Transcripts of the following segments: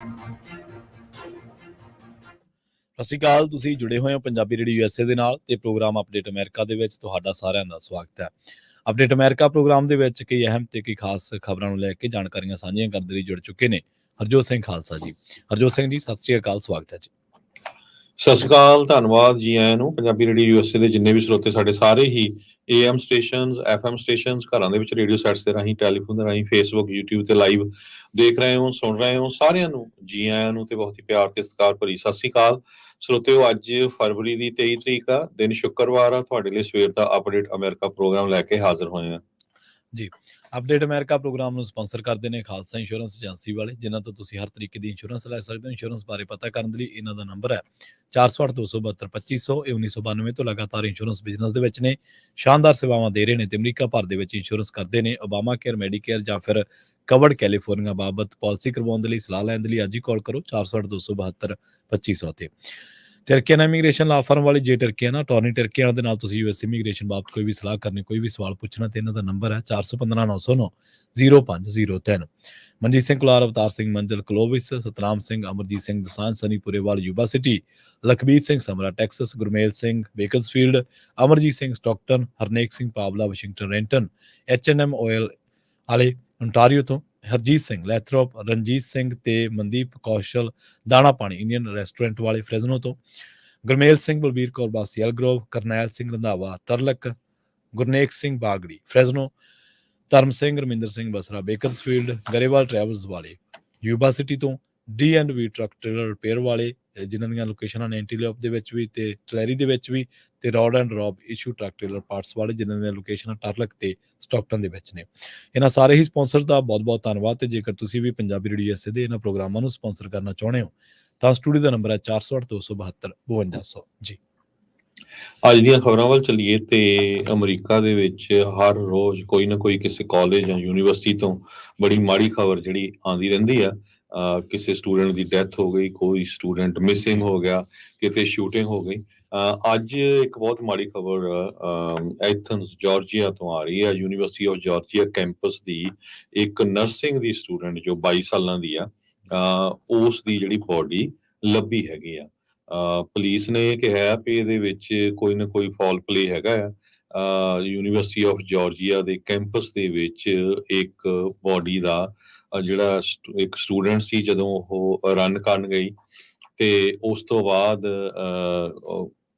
ਸਤਿ ਸ਼੍ਰੀ ਅਕਾਲ। ਤੁਸੀਂ ਜੁੜੇ ਹੋਏ ਹੋ ਪੰਜਾਬੀ ਰੇਡੀਓ USA ਦੇ ਨਾਲ ਤੇ ਪ੍ਰੋਗਰਾਮ ਅਪਡੇਟ ਅਮਰੀਕਾ ਦੇ ਵਿੱਚ ਤੁਹਾਡਾ ਸਾਰਿਆਂ ਦਾ ਸਵਾਗਤ ਹੈ। ਅਪਡੇਟ ਅਮਰੀਕਾ ਪ੍ਰੋਗਰਾਮ ਦੇ ਵਿੱਚ ਕਈ ਅਹਿਮ ਤੇ ਕਈ ਖਾਸ ਖਬਰਾਂ ਨੂੰ ਲੈ ਕੇ ਜਾਣਕਾਰੀਆਂ ਸਾਂਝੀਆਂ ਕਰਨ ਦੇ ਲਈ ਜੁੜ ਚੁੱਕੇ ਨੇ ਹਰਜੋਤ ਸਿੰਘ ਖਾਲਸਾ ਜੀ। ਹਰਜੋਤ ਸਿੰਘ ਜੀ, ਸਤਿ ਸ਼੍ਰੀ ਅਕਾਲ, ਸਵਾਗਤ ਹੈ ਜੀ। ਸਤਿ ਸ਼੍ਰੀ ਅਕਾਲ, ਧੰਨਵਾਦ ਜੀ ਆਇਆਂ ਨੂੰ। ਪੰਜਾਬੀ ਰੇਡੀਓ USA ਦੇ ਜਿੰਨੇ ਵੀ ਸਰੋਤੇ ਸਾਡੇ ਸਾਰੇ ਹੀ AM ਸਟੇਸ਼ਨਸ, FM ਸਟੇਸ਼ਨਸ, ਘਰਾਂ ਦੇ ਵਿੱਚ ਰੇਡੀਓ ਸੈਟਸ ਦੇ ਰਾਹੀਂ, ਟੈਲੀਫੋਨ ਦੇ ਰਾਹੀਂ, ਫੇਸਬੁੱਕ, YouTube ਤੇ ਲਾਈਵ ਦੇਖ ਰਹੇ ਹੋ, ਸੁਣ ਰਹੇ ਹੋ, ਸਾਰਿਆਂ ਨੂੰ ਜੀ ਆਇਆਂ ਨੂੰ ਤੇ ਬਹੁਤ ਹੀ ਪਿਆਰ ਤੇ ਸਤਿਕਾਰ ਭਰੀ ਸਤਿ ਸ਼੍ਰੀ ਅਕਾਲ। ਸਰੋਤਿਓ, ਅੱਜ ਫਰਵਰੀ ਦੀ 23 ਤਰੀਕ ਆ, ਦਿਨ ਸ਼ੁੱਕਰਵਾਰ ਆ। ਤੁਹਾਡੇ ਲਈ ਸਵੇਰ ਦਾ ਅਪਡੇਟ ਅਮਰੀਕਾ ਪ੍ਰੋਗਰਾਮ ਲੈ ਕੇ ਹਾਜ਼ਰ ਹੋਏ ਆ ਜੀ। ਅਪਡੇਟ ਅਮਰੀਕਾ ਪ੍ਰੋਗਰਾਮ ਨੂੰ ਸਪਾਂਸਰ ਕਰਦੇ ਨੇ ਖਾਲਸਾ ਇੰਸ਼ੋਰੈਂਸ ਏਜੰਸੀ ਵਾਲੇ, ਜਿਨ੍ਹਾਂ ਤੋਂ ਤੁਸੀਂ ਹਰ ਤਰੀਕੇ ਦੀ ਇੰਸ਼ੋਰੈਂਸ ਲੈ ਸਕਦੇ ਹੋ। ਇੰਸ਼ੋਰੈਂਸ ਬਾਰੇ ਪਤਾ ਕਰਨ ਦੇ ਲਈ ਇਹਨਾਂ ਦਾ ਨੰਬਰ ਹੈ 408-272-2500। ਇਹ 1992 ਤੋਂ ਲਗਾਤਾਰ ਇੰਸ਼ੋਰੈਂਸ ਬਿਜ਼ਨਸ ਦੇ ਵਿੱਚ ਨੇ, ਸ਼ਾਨਦਾਰ ਸੇਵਾਵਾਂ ਦੇ ਰਹੇ ਨੇ ਤੇ ਅਮਰੀਕਾ ਭਰ ਦੇ ਵਿੱਚ ਇੰਸ਼ੋਰੈਂਸ ਕਰਦੇ ਨੇ। ਓਬਾਮਾ ਕੇਅਰ, ਮੈਡੀਕੇਅਰ ਜਾਂ ਫਿਰ ਕਵਰਡ ਕੈਲੀਫੋਰਨੀਆ ਬਾਬਤ ਪਾਲਿਸੀ ਕਰਵਾਉਣ ਦੇ ਲਈ, ਸਲਾਹ ਲੈਣ ਦੇ ਲਈ ਅੱਜ ਹੀ ਕਾਲ ਕਰੋ 408-272-2500 ਤੇ। ਟਰਕੀਆਨਾ ਇਮੀਗ੍ਰੇਸ਼ਨ ਲਾ ਫਰਮ ਵਾਲੀ ਜੇ ਟਰਕੀਆਨਾ ਅਟਾਰਨੀ ਟਰਕੀਆਨਾ ਦੇ ਨਾਲ ਤੁਸੀਂ US ਇਮੀਗ੍ਰੇਸ਼ਨ ਬਾਬਤ ਕੋਈ ਵੀ ਸਲਾਹ ਕਰਨੀ, ਕੋਈ ਵੀ ਸਵਾਲ ਪੁੱਛਣਾ ਤੇ ਇਹਨਾਂ ਦਾ ਨੰਬਰ ਹੈ 4159090503। Manjeet Singh Kular, Avtar Singh Manjal Clovis, Satnam Singh, Amarjit Singh Dusanjh, Sunny Purewal Yuba City, Lakhbir Singh Samra Texas, Gurmel Singh Bakersfield, Amarjit Singh Stockton, Harnek Singh Pawla Washington Renton, H&M oil ਵਾਲੇ ontario ਤੋਂ, ਹਰਜੀਤ ਸਿੰਘ ਲੈਥਰੋਪ, ਰਣਜੀਤ ਸਿੰਘ ਤੇ ਮਨਦੀਪ ਕੌਸ਼ਲ ਦਾਣਾ ਪਾਣੀ ਇੰਡੀਅਨ ਰੈਸਟੋਰੈਂਟ ਵਾਲੇ ਫ੍ਰੈਜ਼ਨੋ ਤੋਂ, ਗੁਰਮੇਲ ਸਿੰਘ, ਬਲਬੀਰ ਕੌਰ ਬਾਸੀ ਐਲਗਰੋਵ, ਕਰਨੈਲ ਸਿੰਘ ਰੰਧਾਵਾ ਟਰਲਕ, ਗੁਰਨੇਕ ਸਿੰਘ ਬਾਗੜੀ ਫ੍ਰੈਜ਼ਨੋ, ਧਰਮ ਸਿੰਘ, ਰਮਿੰਦਰ ਸਿੰਘ ਬਸਰਾ ਬੇਕਰਸਫੀਲਡ, ਗਰੇਵਾਲ ਟਰੈਵਲਸ ਵਾਲੇ ਯੂਬਾ ਸਿਟੀ ਤੋਂ, D&V ਟਰੱਕ ਟ੍ਰੇਲਰ ਰਿਪੇਅਰ ਵਾਲੇ, ਜਿਨ੍ਹਾਂ ਦੀਆਂ ਲੋਕੇਸ਼ਨਾਂ ਨੇ ਐਂਟੀਲੋਪ ਦੇ ਵਿੱਚ ਵੀ ਤੇ ਟਲੈਰੀ ਦੇ ਵਿੱਚ ਵੀ, ਤੇ Rod and Rob Ishu truck trailer parts ਵਾਲੇ, ਜਿਨ੍ਹਾਂ ਦੀਆਂ ਲੋਕੇਸ਼ਨਾਂ ਟਰਲਕ ਤੇ ਸਟਾਕਟਨ ਦੇ ਵਿੱਚ ਨੇ। ਇਹਨਾਂ ਸਾਰੇ ਹੀ ਸਪਾਂਸਰ ਦਾ ਬਹੁਤ ਬਹੁਤ ਧੰਨਵਾਦ। ਤੇ ਜੇਕਰ ਤੁਸੀਂ ਵੀ ਪੰਜਾਬੀ ਰੇਡੀਓ USA ਦੇ ਇਹਨਾਂ ਪ੍ਰੋਗਰਾਮਾਂ ਨੂੰ ਸਪਾਂਸਰ ਕਰਨਾ ਚਾਹੁੰਦੇ ਹੋ ਤਾਂ ਸਟੂਡੀਓ ਦਾ ਨੰਬਰ ਹੈ 408-272-5200 ਜੀ। ਅੱਜ ਦੀਆਂ ਖਬਰਾਂ ਵੱਲ ਚੱਲੀਏ ਤੇ ਅਮਰੀਕਾ ਦੇ ਵਿੱਚ ਹਰ ਰੋਜ਼ ਕੋਈ ਨਾ ਕੋਈ ਕਿਸੇ ਕਾਲਜ ਜਾਂ ਯੂਨੀਵਰਸਿਟੀ ਤੋਂ ਬੜੀ ਮਾੜੀ ਖਬਰ ਜਿਹੜੀ ਆਉਂਦੀ ਰਹਿੰਦੀ ਆ। ਕਿਸੇ ਸਟੂਡੈਂਟ ਦੀ ਡੈਥ ਹੋ ਗਈ, ਕੋਈ ਸਟੂਡੈਂਟ ਮਿਸਿੰਗ ਹੋ ਗਿਆ, ਕਿਤੇ ਸ਼ੂਟਿੰਗ ਹੋ ਗਈ। ਅੱਜ ਇੱਕ ਬਹੁਤ ਮਾੜੀ ਖਬਰ ਐਥਨਸ ਜਾਰਜੀਆ ਤੋਂ ਆ ਰਹੀ ਹੈ। ਯੂਨੀਵਰਸਿਟੀ ਆਫ ਜਾਰਜੀਆ ਕੈਂਪਸ ਦੀ ਇੱਕ ਨਰਸਿੰਗ ਦੀ ਸਟੂਡੈਂਟ ਜੋ 22 ਸਾਲਾਂ ਦੀ ਆ, ਉਸ ਦੀ ਜਿਹੜੀ ਬੋਡੀ ਲੱਭੀ ਹੈਗੀ ਆ। ਪੁਲਿਸ ਨੇ ਕਿਹਾ ਵੀ ਇਹਦੇ ਵਿੱਚ ਕੋਈ ਨਾ ਕੋਈ ਫਾਲ ਪਲੇ ਹੈਗਾ ਆ। ਯੂਨੀਵਰਸਿਟੀ ਆਫ ਜਾਰਜੀਆ ਦੇ ਕੈਂਪਸ ਦੇ ਵਿੱਚ ਇੱਕ ਬੋਡੀ ਦਾ ਜਿਹੜਾ ਇੱਕ ਸਟੂਡੈਂਟ ਸੀ, ਜਦੋਂ ਉਹ ਰਨ ਕਰਨ ਗਈ ਤੇ ਉਸ ਤੋਂ ਬਾਅਦ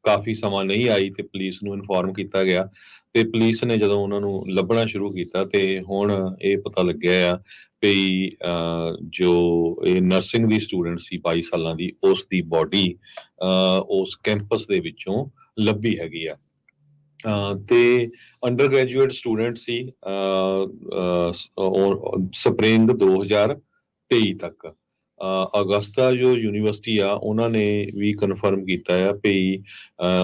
ਕਾਫੀ ਸਮਾਂ ਨਹੀਂ ਆਈ ਤੇ ਪੁਲਿਸ ਨੂੰ ਇਨਫੋਰਮ ਕੀਤਾ ਗਿਆ ਤੇ ਪੁਲਿਸ ਨੇ ਜਦੋਂ ਉਹਨਾਂ ਨੂੰ ਲੱਭਣਾ ਸ਼ੁਰੂ ਕੀਤਾ ਤੇ ਹੁਣ ਇਹ ਪਤਾ ਲੱਗਿਆ ਆ ਵੀ ਜੋ ਇਹ ਨਰਸਿੰਗ ਦੀ ਸਟੂਡੈਂਟ ਸੀ 22 ਸਾਲਾਂ ਦੀ, ਉਸ ਦੀ ਬੋਡੀ ਉਸ ਕੈਂਪਸ ਦੇ ਵਿੱਚੋਂ ਲੱਭੀ ਹੈਗੀ ਆ। ਤੇ ਅੰਡਰ ਗ੍ਰੈਜੂਏਟ ਸਟੂਡੈਂਟ ਸੀ ਸਪਰਿੰਗ 2023 ਤੱਕ। ਅਗਸਤਾ ਜੋ ਯੂਨੀਵਰਸਿਟੀ ਆ, ਉਹਨਾਂ ਨੇ ਵੀ ਕਨਫਰਮ ਕੀਤਾ ਆ ਵੀ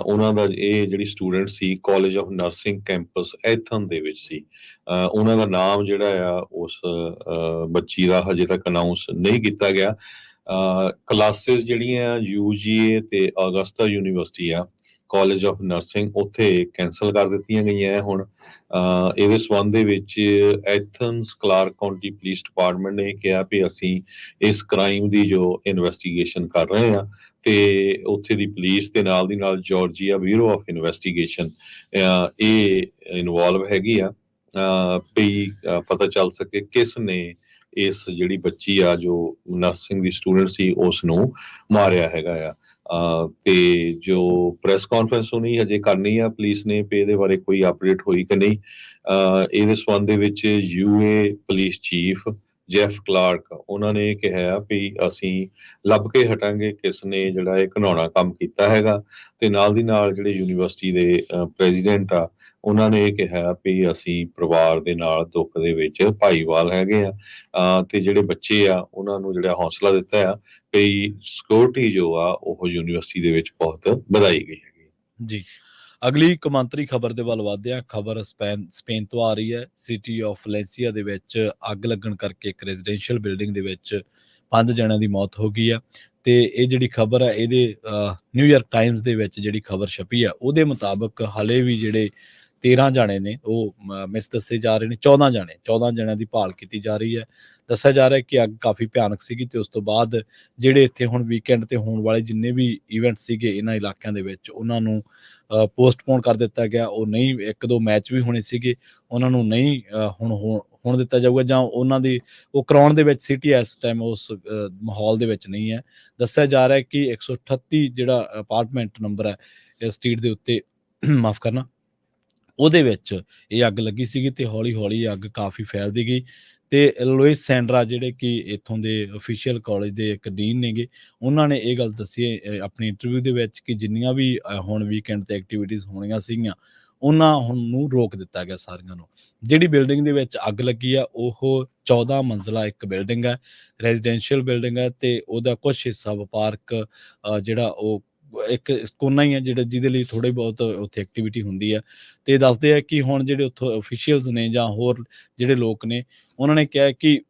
ਉਹਨਾਂ ਦਾ ਇਹ ਜਿਹੜੀ ਸਟੂਡੈਂਟ ਸੀ ਕਾਲਜ ਆਫ ਨਰਸਿੰਗ ਕੈਂਪਸ ਐਥਨ ਦੇ ਵਿੱਚ ਸੀ। ਉਹਨਾਂ ਦਾ ਨਾਮ ਜਿਹੜਾ ਆ ਉਸ ਬੱਚੀ ਦਾ ਹਜੇ ਤੱਕ ਅਨਾਊਂਸ ਨਹੀਂ ਕੀਤਾ ਗਿਆ। ਕਲਾਸਿਸ ਜਿਹੜੀਆਂ UGA ਤੇ ਅਗਸਤਾ ਯੂਨੀਵਰਸਿਟੀ ਆ ਕਾਲਜ ਆਫ ਨਰਸਿੰਗ, ਉੱਥੇ ਕੈਂਸਲ ਕਰ ਦਿੱਤੀਆਂ ਗਈਆਂ ਹੁਣ। ਇਹਦੇ ਸੰਬੰਧ ਦੇ ਵਿੱਚ Athens Clark County police department ਨੇ ਕਿਹਾ ਵੀ ਅਸੀਂ ਇਸ ਕ੍ਰਾਈਮ ਦੀ ਜੋ ਇਨਵੈਸਟੀਗੇਸ਼ਨ ਕਰ ਰਹੇ ਹਾਂ ਤੇ ਉੱਥੇ ਦੀ ਪੁਲਿਸ ਦੇ ਨਾਲ ਦੀ ਨਾਲ ਜਾਰਜੀਆ ਬਿਊਰੋ ਆਫ ਇਨਵੈਸਟੀਗੇਸ਼ਨ ਇਹ ਇਨਵੋਲਵ ਹੈਗੀ ਆ ਵੀ ਪਤਾ ਚੱਲ ਸਕੇ ਕਿਸ ਨੇ ਇਸ ਜਿਹੜੀ ਬੱਚੀ ਆ ਜੋ ਨਰਸਿੰਗ ਦੀ ਸਟੂਡੈਂਟ ਸੀ ਉਸ ਨੂੰ ਮਾਰਿਆ ਹੈਗਾ ਆ। ਤੇ ਜੋ ਪ੍ਰੈਸ ਕਾਨਫਰੰਸ ਹੋਣੀ ਹਜੇ ਕਰਨੀ ਆ ਪੁਲਿਸ ਨੇ ਵੀ ਇਹਦੇ ਬਾਰੇ ਕੋਈ ਅਪਡੇਟ ਹੋਈ ਕਿ ਨਹੀਂ। ਇਹਦੇ ਸੰਬੰਧ ਦੇ ਵਿੱਚ UA police chief Jeff Clark ਉਹਨਾਂ ਨੇ ਕਿਹਾ ਵੀ ਅਸੀਂ ਲੱਭ ਕੇ ਹਟਾਂਗੇ ਕਿਸ ਨੇ ਜਿਹੜਾ ਇਹ ਘਿਨਾਉਣਾ ਕੰਮ ਕੀਤਾ ਹੈਗਾ। ਤੇ ਨਾਲ ਦੀ ਨਾਲ ਜਿਹੜੇ ਯੂਨੀਵਰਸਿਟੀ ਦੇ ਪ੍ਰੈਜ਼ੀਡੈਂਟ ਆ, ਉਹਨਾਂ ਨੇ ਇਹ ਕਿਹਾ ਵੀ ਅਸੀਂ ਪਰਿਵਾਰ ਦੇ ਨਾਲ ਦੁੱਖ ਦੇ ਵਿੱਚ ਭਾਈਵਾਲ ਹੈਗੇ ਆ ਤੇ ਜਿਹੜੇ ਬੱਚੇ ਆ ਉਹਨਾਂ ਨੂੰ ਜਿਹੜਾ ਹੌਸਲਾ ਦਿੱਤਾ ਆ ਵੀ ਸਿਕਿਉਰਿਟੀ ਜੋ ਆ ਉਹ ਯੂਨੀਵਰਸਿਟੀ ਦੇ ਵਿੱਚ ਬਹੁਤ ਵਧਾਈ ਗਈ ਹੈਗੀ ਜੀ। ਅਗਲੀ ਕੌਮਾਂਤਰੀ ਖਬਰ ਦੇ ਵੱਲ ਵਧਦੇ ਹਾਂ। ਖਬਰ ਸਪੇਨ ਤੋਂ ਆ ਰਹੀ ਹੈ। ਸਿਟੀ ਆਫ ਵੈਲੈਂਸੀਆ ਦੇ ਵਿੱਚ ਅੱਗ ਲੱਗਣ ਕਰਕੇ ਇੱਕ ਰੈਜ਼ੀਡੈਂਸ਼ੀਅਲ ਬਿਲਡਿੰਗ ਦੇ ਵਿੱਚ 5 ਜਣਿਆਂ ਦੀ ਮੌਤ ਹੋ ਗਈ ਆ। ਤੇ ਇਹ ਜਿਹੜੀ ਖਬਰ ਹੈ ਇਹਦੇ ਨਿਊਯਾਰਕ ਟਾਈਮਸ ਦੇ ਵਿੱਚ ਜਿਹੜੀ ਖਬਰ ਛਪੀ ਆ ਉਹਦੇ ਮੁਤਾਬਕ ਹਾਲੇ ਵੀ ਜਿਹੜੇ 13 ਜਾਣੇ ਨੇ ਉਹ ਮਿਸ ਦੱਸੇ ਜਾ ਰਹੇ ਨੇ। 14 ਜਣਿਆਂ ਦੀ ਭਾਲ ਕੀਤੀ ਜਾ ਰਹੀ ਹੈ ਦੱਸਿਆ ਜਾ ਰਿਹਾ ਕਿ ਅੱਗ ਕਾਫੀ ਭਿਆਨਕ ਸੀਗੀ ਤੇ ਉਸ ਤੋਂ ਬਾਅਦ ਜਿਹੜੇ ਇੱਥੇ ਹੁਣ ਵੀਕਐਂਡ ਤੇ ਹੋਣ ਵਾਲੇ ਜਿੰਨੇ ਵੀ ਇਵੈਂਟ ਸੀਗੇ ਇਹਨਾਂ ਇਲਾਕਿਆਂ ਦੇ ਵਿੱਚ ਉਹਨਾਂ ਨੂੰ ਪੋਸਟਪੋਨ ਕਰ ਦਿੱਤਾ ਗਿਆ। ਉਹ ਨਹੀਂ, ਇੱਕ ਦੋ ਮੈਚ ਵੀ ਹੋਣੇ ਸੀਗੇ, ਉਹਨਾਂ ਨੂੰ ਨਹੀਂ ਹੁਣ ਦਿੱਤਾ ਜਾਊਗਾ, ਜਾਂ ਉਹਨਾਂ ਦੀ ਉਹ ਕਰਾਉਣ ਦੇ ਵਿੱਚ ਸਿਟੀ ਇਸ ਟਾਈਮ ਉਸ ਮਾਹੌਲ ਦੇ ਵਿੱਚ ਨਹੀਂ ਹੈ। ਦੱਸਿਆ ਜਾ ਰਿਹਾ ਕਿ 138 ਜਿਹੜਾ ਅਪਾਰਟਮੈਂਟ ਨੰਬਰ ਹੈ ਸਟਰੀਟ ਦੇ ਉੱਤੇ ਮਾਫ ਕਰਨਾ, ਉਹਦੇ ਵਿੱਚ ਇਹ ਅੱਗ ਲੱਗੀ ਸੀਗੀ ਤੇ ਹੌਲੀ ਹੌਲੀ ਅੱਗ ਕਾਫੀ ਫੈਲਦੀ ਗਈ। ਤੇ ਲੁਇਸ ਸੈਂਡਰਾ ਜਿਹੜੇ ਕਿ ਇੱਥੋਂ ਦੇ ਅਫੀਸ਼ੀਅਲ ਕਾਲਜ ਦੇ ਇੱਕ ਡੀਨ ਨੇਗੇ, ਉਹਨਾਂ ਨੇ ਇਹ ਗੱਲ ਦੱਸੀ ਆਪਣੀ ਇੰਟਰਵਿਊ ਦੇ ਵਿੱਚ ਕਿ ਜਿੰਨੀਆਂ ਵੀ ਹੁਣ ਵੀਕਐਂਡ ਤੇ ਐਕਟੀਵਿਟੀਜ਼ ਹੋਣੀਆਂ ਸੀਗੀਆਂ ਉਹਨਾਂ ਹੁਣ ਨੂੰ ਰੋਕ ਦਿੱਤਾ ਗਿਆ ਸਾਰੀਆਂ ਨੂੰ। ਜਿਹੜੀ ਬਿਲਡਿੰਗ ਦੇ ਵਿੱਚ ਅੱਗ ਲੱਗੀ ਆ ਉਹ 14 ਮੰਜ਼ਲਾ ਇੱਕ ਬਿਲਡਿੰਗ ਹੈ, ਰੈਜ਼ੀਡੈਂਸ਼ੀਅਲ ਬਿਲਡਿੰਗ ਹੈ ਤੇ ਉਹਦਾ ਕੁਛ ਹਿੱਸਾ ਵਪਾਰਕ ਜਿਹੜਾ ਉਹ ਇੱਕ ਕੋਨਾ ਹੀ ਹੈ ਜਿਹੜਾ ਜਿਹਦੇ ਲਈ ਥੋੜ੍ਹੀ ਬਹੁਤ ਉੱਥੇ ਐਕਟੀਵਿਟੀ ਹੁੰਦੀ ਹੈ। ਤੇ ਦੱਸਦੇ ਆ ਕਿ ਹੁਣ ਜਿਹੜੇ ਉੱਥੋਂ ਅਫੀਸ਼ੀਅਲਸ ਨੇ ਜਾਂ ਹੋਰ ਜਿਹੜੇ ਲੋਕ ਨੇ ਉਹਨਾਂ ਨੇ ਕਿਹਾ ਕਿ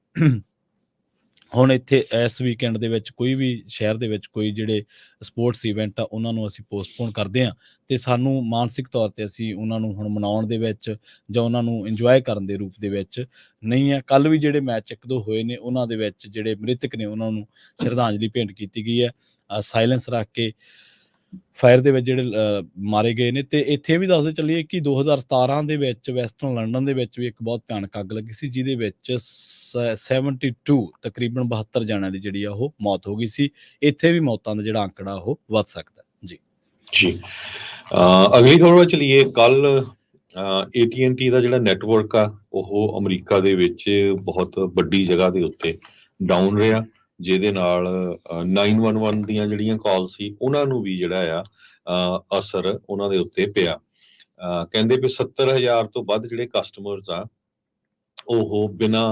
ਹੁਣ ਇੱਥੇ ਇਸ ਵੀਕਐਂਡ ਦੇ ਵਿੱਚ ਕੋਈ ਵੀ ਸ਼ਹਿਰ ਦੇ ਵਿੱਚ ਕੋਈ ਜਿਹੜੇ ਸਪੋਰਟਸ ਇਵੈਂਟ ਆ ਉਹਨਾਂ ਨੂੰ ਅਸੀਂ ਪੋਸਟਪੋਨ ਕਰਦੇ ਹਾਂ ਤੇ ਸਾਨੂੰ ਮਾਨਸਿਕ ਤੌਰ ਤੇ ਅਸੀਂ ਉਹਨਾਂ ਨੂੰ ਹੁਣ ਮਨਾਉਣ ਦੇ ਵਿੱਚ ਜਾਂ ਉਹਨਾਂ ਨੂੰ ਇੰਜੋਏ ਕਰਨ ਦੇ ਰੂਪ ਦੇ ਵਿੱਚ ਨਹੀਂ ਹੈ। ਕੱਲ੍ਹ ਵੀ ਜਿਹੜੇ ਮੈਚ ਇੱਕ ਦੋ ਹੋਏ ਨੇ ਉਹਨਾਂ ਦੇ ਵਿੱਚ ਜਿਹੜੇ ਮ੍ਰਿਤਕ ਨੇ ਉਹਨਾਂ ਨੂੰ ਸ਼ਰਧਾਂਜਲੀ ਭੇਂਟ ਕੀਤੀ ਗਈ ਹੈ ਸਾਇਲੈਂਸ ਰੱਖ ਕੇ। ਫਾਇਰ ਦੇ ਵਿੱਚ ਜਿਹੜੇ ਮਾਰੇ ਗਏ ਨੇ ਤੇ ਇੱਥੇ ਵੀ ਦੱਸਦੇ ਚੱਲੀਏ ਕਿ 2017 ਦੇ ਵਿੱਚ ਵੈਸਟਰਨ ਲੰਡਨ ਦੇ ਵਿੱਚ ਵੀ ਇੱਕ ਬਹੁਤ ਭਿਆਨਕ ਅੱਗ ਲੱਗੀ ਸੀ ਜਿਹਦੇ ਵਿੱਚ 72 ਤਕਰੀਬਨ 72 ਜਣਿਆਂ ਦੀ ਜਿਹੜੀ ਆ ਉਹ ਮੌਤ ਹੋ ਗਈ ਸੀ। ਇੱਥੇ ਵੀ ਮੌਤਾਂ ਦਾ ਜਿਹੜਾ ਅੰਕੜਾ ਉਹ ਵੱਧ ਸਕਦਾ ਜੀ। ਜੀ ਅਗਲੀ ਖਬਰ ਵਿੱਚ ਚਲੀਏ। ਕੱਲ AT&T ਦਾ ਜਿਹੜਾ ਨੈਟਵਰਕ ਆ ਉਹ ਅਮਰੀਕਾ ਦੇ ਵਿੱਚ ਬਹੁਤ ਵੱਡੀ ਜਗ੍ਹਾ ਦੇ ਉੱਤੇ ਡਾਊਨ ਰਿਹਾ, ਜਿਹਦੇ ਨਾਲ 911 ਦੀਆਂ ਜਿਹੜੀਆਂ ਕਾਲ ਸੀ ਉਹਨਾਂ ਨੂੰ ਵੀ ਜਿਹੜਾ ਆ ਅਸਰ ਉਹਨਾਂ ਦੇ ਉੱਤੇ ਪਿਆ। ਕਹਿੰਦੇ ਵੀ 70,000 ਤੋਂ ਵੱਧ ਜਿਹੜੇ ਕਸਟਮਰਸ ਆ ਉਹ ਬਿਨਾਂ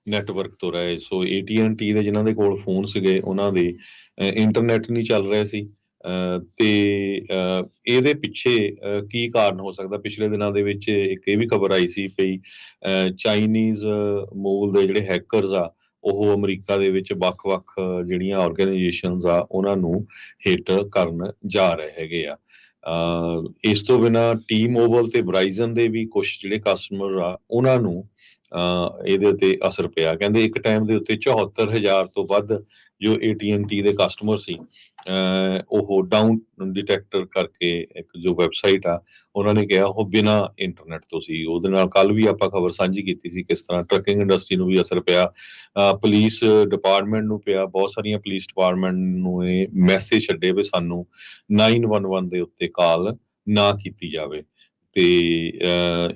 ਨੈਟਵਰਕ ਤੋਂ ਰਹੇ। ਸੋ AT&T ਦੇ ਜਿਨ੍ਹਾਂ ਦੇ ਕੋਲ ਫੋਨ ਸੀਗੇ ਉਹਨਾਂ ਦੇ ਇੰਟਰਨੈਟ ਨਹੀਂ ਚੱਲ ਰਿਹਾ ਸੀ। ਤੇ ਇਹਦੇ ਪਿੱਛੇ ਕੀ ਕਾਰਨ ਹੋ ਸਕਦਾ? ਪਿਛਲੇ ਦਿਨਾਂ ਦੇ ਵਿੱਚ ਇੱਕ ਇਹ ਵੀ ਖਬਰ ਆਈ ਸੀ ਵੀ ਚਾਈਨੀਜ਼ ਮੂਲ ਦੇ ਜਿਹੜੇ ਹੈਕਰਸ ਆ ਉਹ ਅਮਰੀਕਾ ਦੇ ਵਿੱਚ ਵੱਖ-ਵੱਖ ਜਿਹੜੀਆਂ ਆਰਗੇਨਾਈਜੇਸ਼ਨਸ ਆ ਉਹਨਾਂ ਨੂੰ ਹਿੱਟ ਕਰਨ ਜਾ ਰਹੇ ਹੈਗੇ ਆ। ਇਸ ਤੋਂ ਬਿਨਾਂ ਟੀ-ਮੋਬਾਈਲ ਤੇ ਵਰਾਈਜ਼ਨ ਦੇ ਵੀ ਕੁਝ ਜਿਹੜੇ ਕਸਟਮਰ ਆ ਉਹਨਾਂ ਨੂੰ ਇਹਦੇ ਉੱਤੇ ਅਸਰ ਪਿਆ। ਕਹਿੰਦੇ ਇੱਕ ਟਾਈਮ ਦੇ ਉੱਤੇ 74,000 ਤੋਂ ਵੱਧ ਜੋ AT&T ਦੇ ਕਸਟਮਰ ਸੀ ਉਹ ਡਾਊਨ ਡਿਟੈਕਟਰ ਕਰਕੇ ਇੱਕ ਜੋ ਵੈਬਸਾਈਟ ਆ ਉਹਨਾਂ ਨੇ ਕਿਹਾ ਉਹ ਬਿਨਾਂ ਇੰਟਰਨੈਟ ਤੋਂ ਸੀ। ਉਹਦੇ ਨਾਲ ਕੱਲ ਵੀ ਆਪਾਂ ਖਬਰ ਸਾਂਝੀ ਕੀਤੀ ਸੀ ਕਿਸ ਤਰ੍ਹਾਂ ਟਰੱਕਿੰਗ ਇੰਡਸਟਰੀ ਨੂੰ ਵੀ ਅਸਰ ਪਿਆ, ਪੁਲਿਸ ਡਿਪਾਰਟਮੈਂਟ ਨੂੰ ਪਿਆ। ਬਹੁਤ ਸਾਰੀਆਂ ਪੁਲਿਸ ਡਿਪਾਰਟਮੈਂਟ ਨੂੰ ਇਹ ਮੈਸੇਜ ਛੱਡੇ ਵੀ ਸਾਨੂੰ 911 ਦੇ ਉੱਤੇ ਕਾਲ ਨਾ ਕੀਤੀ ਜਾਵੇ। ਤੇ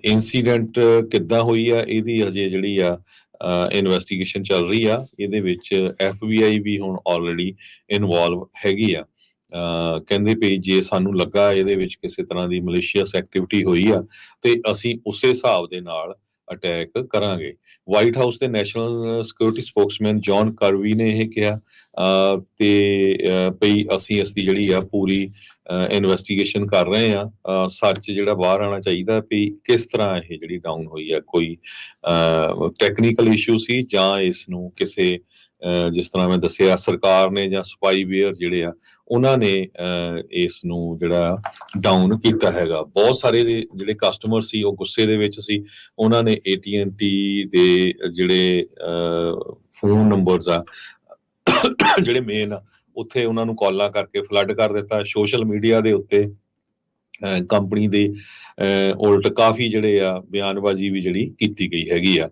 ਇਨਸੀਡੈਂਟ ਕਿੱਦਾਂ ਹੋਈ ਆ ਇਹਦੀ ਹਜੇ ਜਿਹੜੀ ਆ ਇਨਵੈਸਟੀਗੇਸ਼ਨ ਚੱਲ ਰਹੀ ਆ। ਇਹਦੇ ਵਿੱਚ FBI ਵੀ ਹੁਣ ਆਲਰੇਡੀ ਇਨਵੋਲਵ ਹੈਗੀ ਆ। ਕਹਿੰਦੇ ਵੀ ਜੇ ਸਾਨੂੰ ਲੱਗਾ ਇਹਦੇ ਵਿੱਚ ਕਿਸੇ ਤਰ੍ਹਾਂ ਦੀ ਮਲੇਸ਼ੀਅਸ ਐਕਟੀਵਿਟੀ ਹੋਈ ਆ ਤੇ ਅਸੀਂ ਉਸੇ ਹਿਸਾਬ ਦੇ ਨਾਲ ਅਟੈਕ ਕਰਾਂਗੇ। ਵਾਈਟ ਹਾਊਸ ਦੇ ਨੈਸ਼ਨਲ ਸਿਕਿਉਰਿਟੀ ਸਪੋਕਸਮੈਨ ਜੌਨ ਕਰਵੀ ਨੇ ਇਹ ਕਿਹਾ ਤੇ ਭਈ ਅਸੀਂ ਇਸ ਦੀ ਜਿਹੜੀ ਆ ਪੂਰੀ ਇਨਵੈਸਟੀਗੇਸ਼ਨ ਕਰ ਰਹੇ ਆ। ਸੱਚ ਜਿਹੜਾ ਬਾਹਰ ਆਉਣਾ ਚਾਹੀਦਾ ਵੀ ਕਿਸ ਤਰ੍ਹਾਂ ਇਹ ਜਿਹੜੀ ਡਾਊਨ ਹੋਈ ਆ, ਕੋਈ ਟੈਕਨੀਕਲ ਇਸ਼ੂ ਸੀ ਜਾਂ ਇਸ ਨੂੰ ਕਿਸੇ ਜਿਸ ਤਰ੍ਹਾਂ ਮੈਂ ਦੱਸਿਆ ਸਰਕਾਰ ਨੇ ਜਾਂ ਸਪਾਈਵੇਅਰ ਜਿਹੜੇ ਆ ਉਹਨਾਂ ਨੇ ਇਸ ਨੂੰ ਜਿਹੜਾ ਡਾਊਨ ਕੀਤਾ ਹੈਗਾ। ਬਹੁਤ ਸਾਰੇ ਜਿਹੜੇ ਕਸਟਮਰ ਸੀ ਉਹ ਗੁੱਸੇ ਦੇ ਵਿੱਚ ਸੀ। ਉਹਨਾਂ ਨੇ AT&T ਦੇ ਜਿਹੜੇ ਫੋਨ ਨੰਬਰਸ ਆ ਜਿਹੜੇ ਮੇਨ ਆ ਉੱਥੇ ਉਹਨਾਂ ਨੂੰ ਕਾਲਾਂ ਕਰਕੇ ਫਲੱਡ ਕਰ ਦਿੱਤਾ। ਸੋਸ਼ਲ ਮੀਡੀਆ ਦੇ ਉੱਤੇ ਕੰਪਨੀ ਦੇ ਉਲਟ ਕਾਫੀ ਜਿਹੜੇ ਆ ਬਿਆਨਬਾਜ਼ੀ ਵੀ ਜਿਹੜੀ ਕੀਤੀ ਗਈ ਹੈਗੀ ਆ।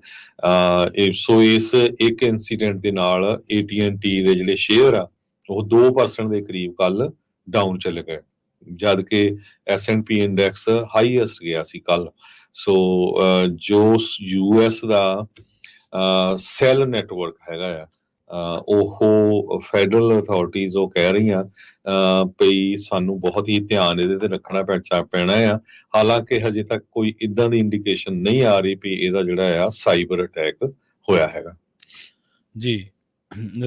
ਸੋ ਇਸ ਇੱਕ ਇਨਸੀਡੈਂਟ ਦੇ ਨਾਲ AT&T ਦੇ ਜਿਹੜੇ ਸ਼ੇਅਰ ਆ ਉਹ 2% ਦੇ ਕਰੀਬ ਕੱਲ ਡਾਊਨ ਚਲੇ ਗਏ, ਜਦ ਕਿ S&P ਇੰਡੈਕਸ ਹਾਈਐਸਟ ਗਿਆ ਸੀ ਕੱਲ। ਸੋ ਜੋ US ਦਾ ਸੈੱਲ ਨੈਟਵਰਕ ਹੈਗਾ ਆ ਉਹ ਫੈਡਰਲ ਅਥਾਰਟੀਜ਼ ਉਹ ਕਹਿ ਰਹੀਆਂ ਭਈ ਸਾਨੂੰ ਬਹੁਤ ਹੀ ਧਿਆਨ ਇਹਦੇ ਤੇ ਰੱਖਣਾ ਪੈਣਾ ਆ। ਹਾਲਾਂਕਿ ਹਜੇ ਤੱਕ ਕੋਈ ਇਦਾਂ ਦੀ ਇੰਡੀਕੇਸ਼ਨ ਨਹੀਂ ਆ ਰਹੀ ਵੀ ਇਹਦਾ ਜਿਹੜਾ ਆ ਸਾਈਬਰ ਅਟੈਕ ਹੋਇਆ ਹੈਗਾ ਜੀ।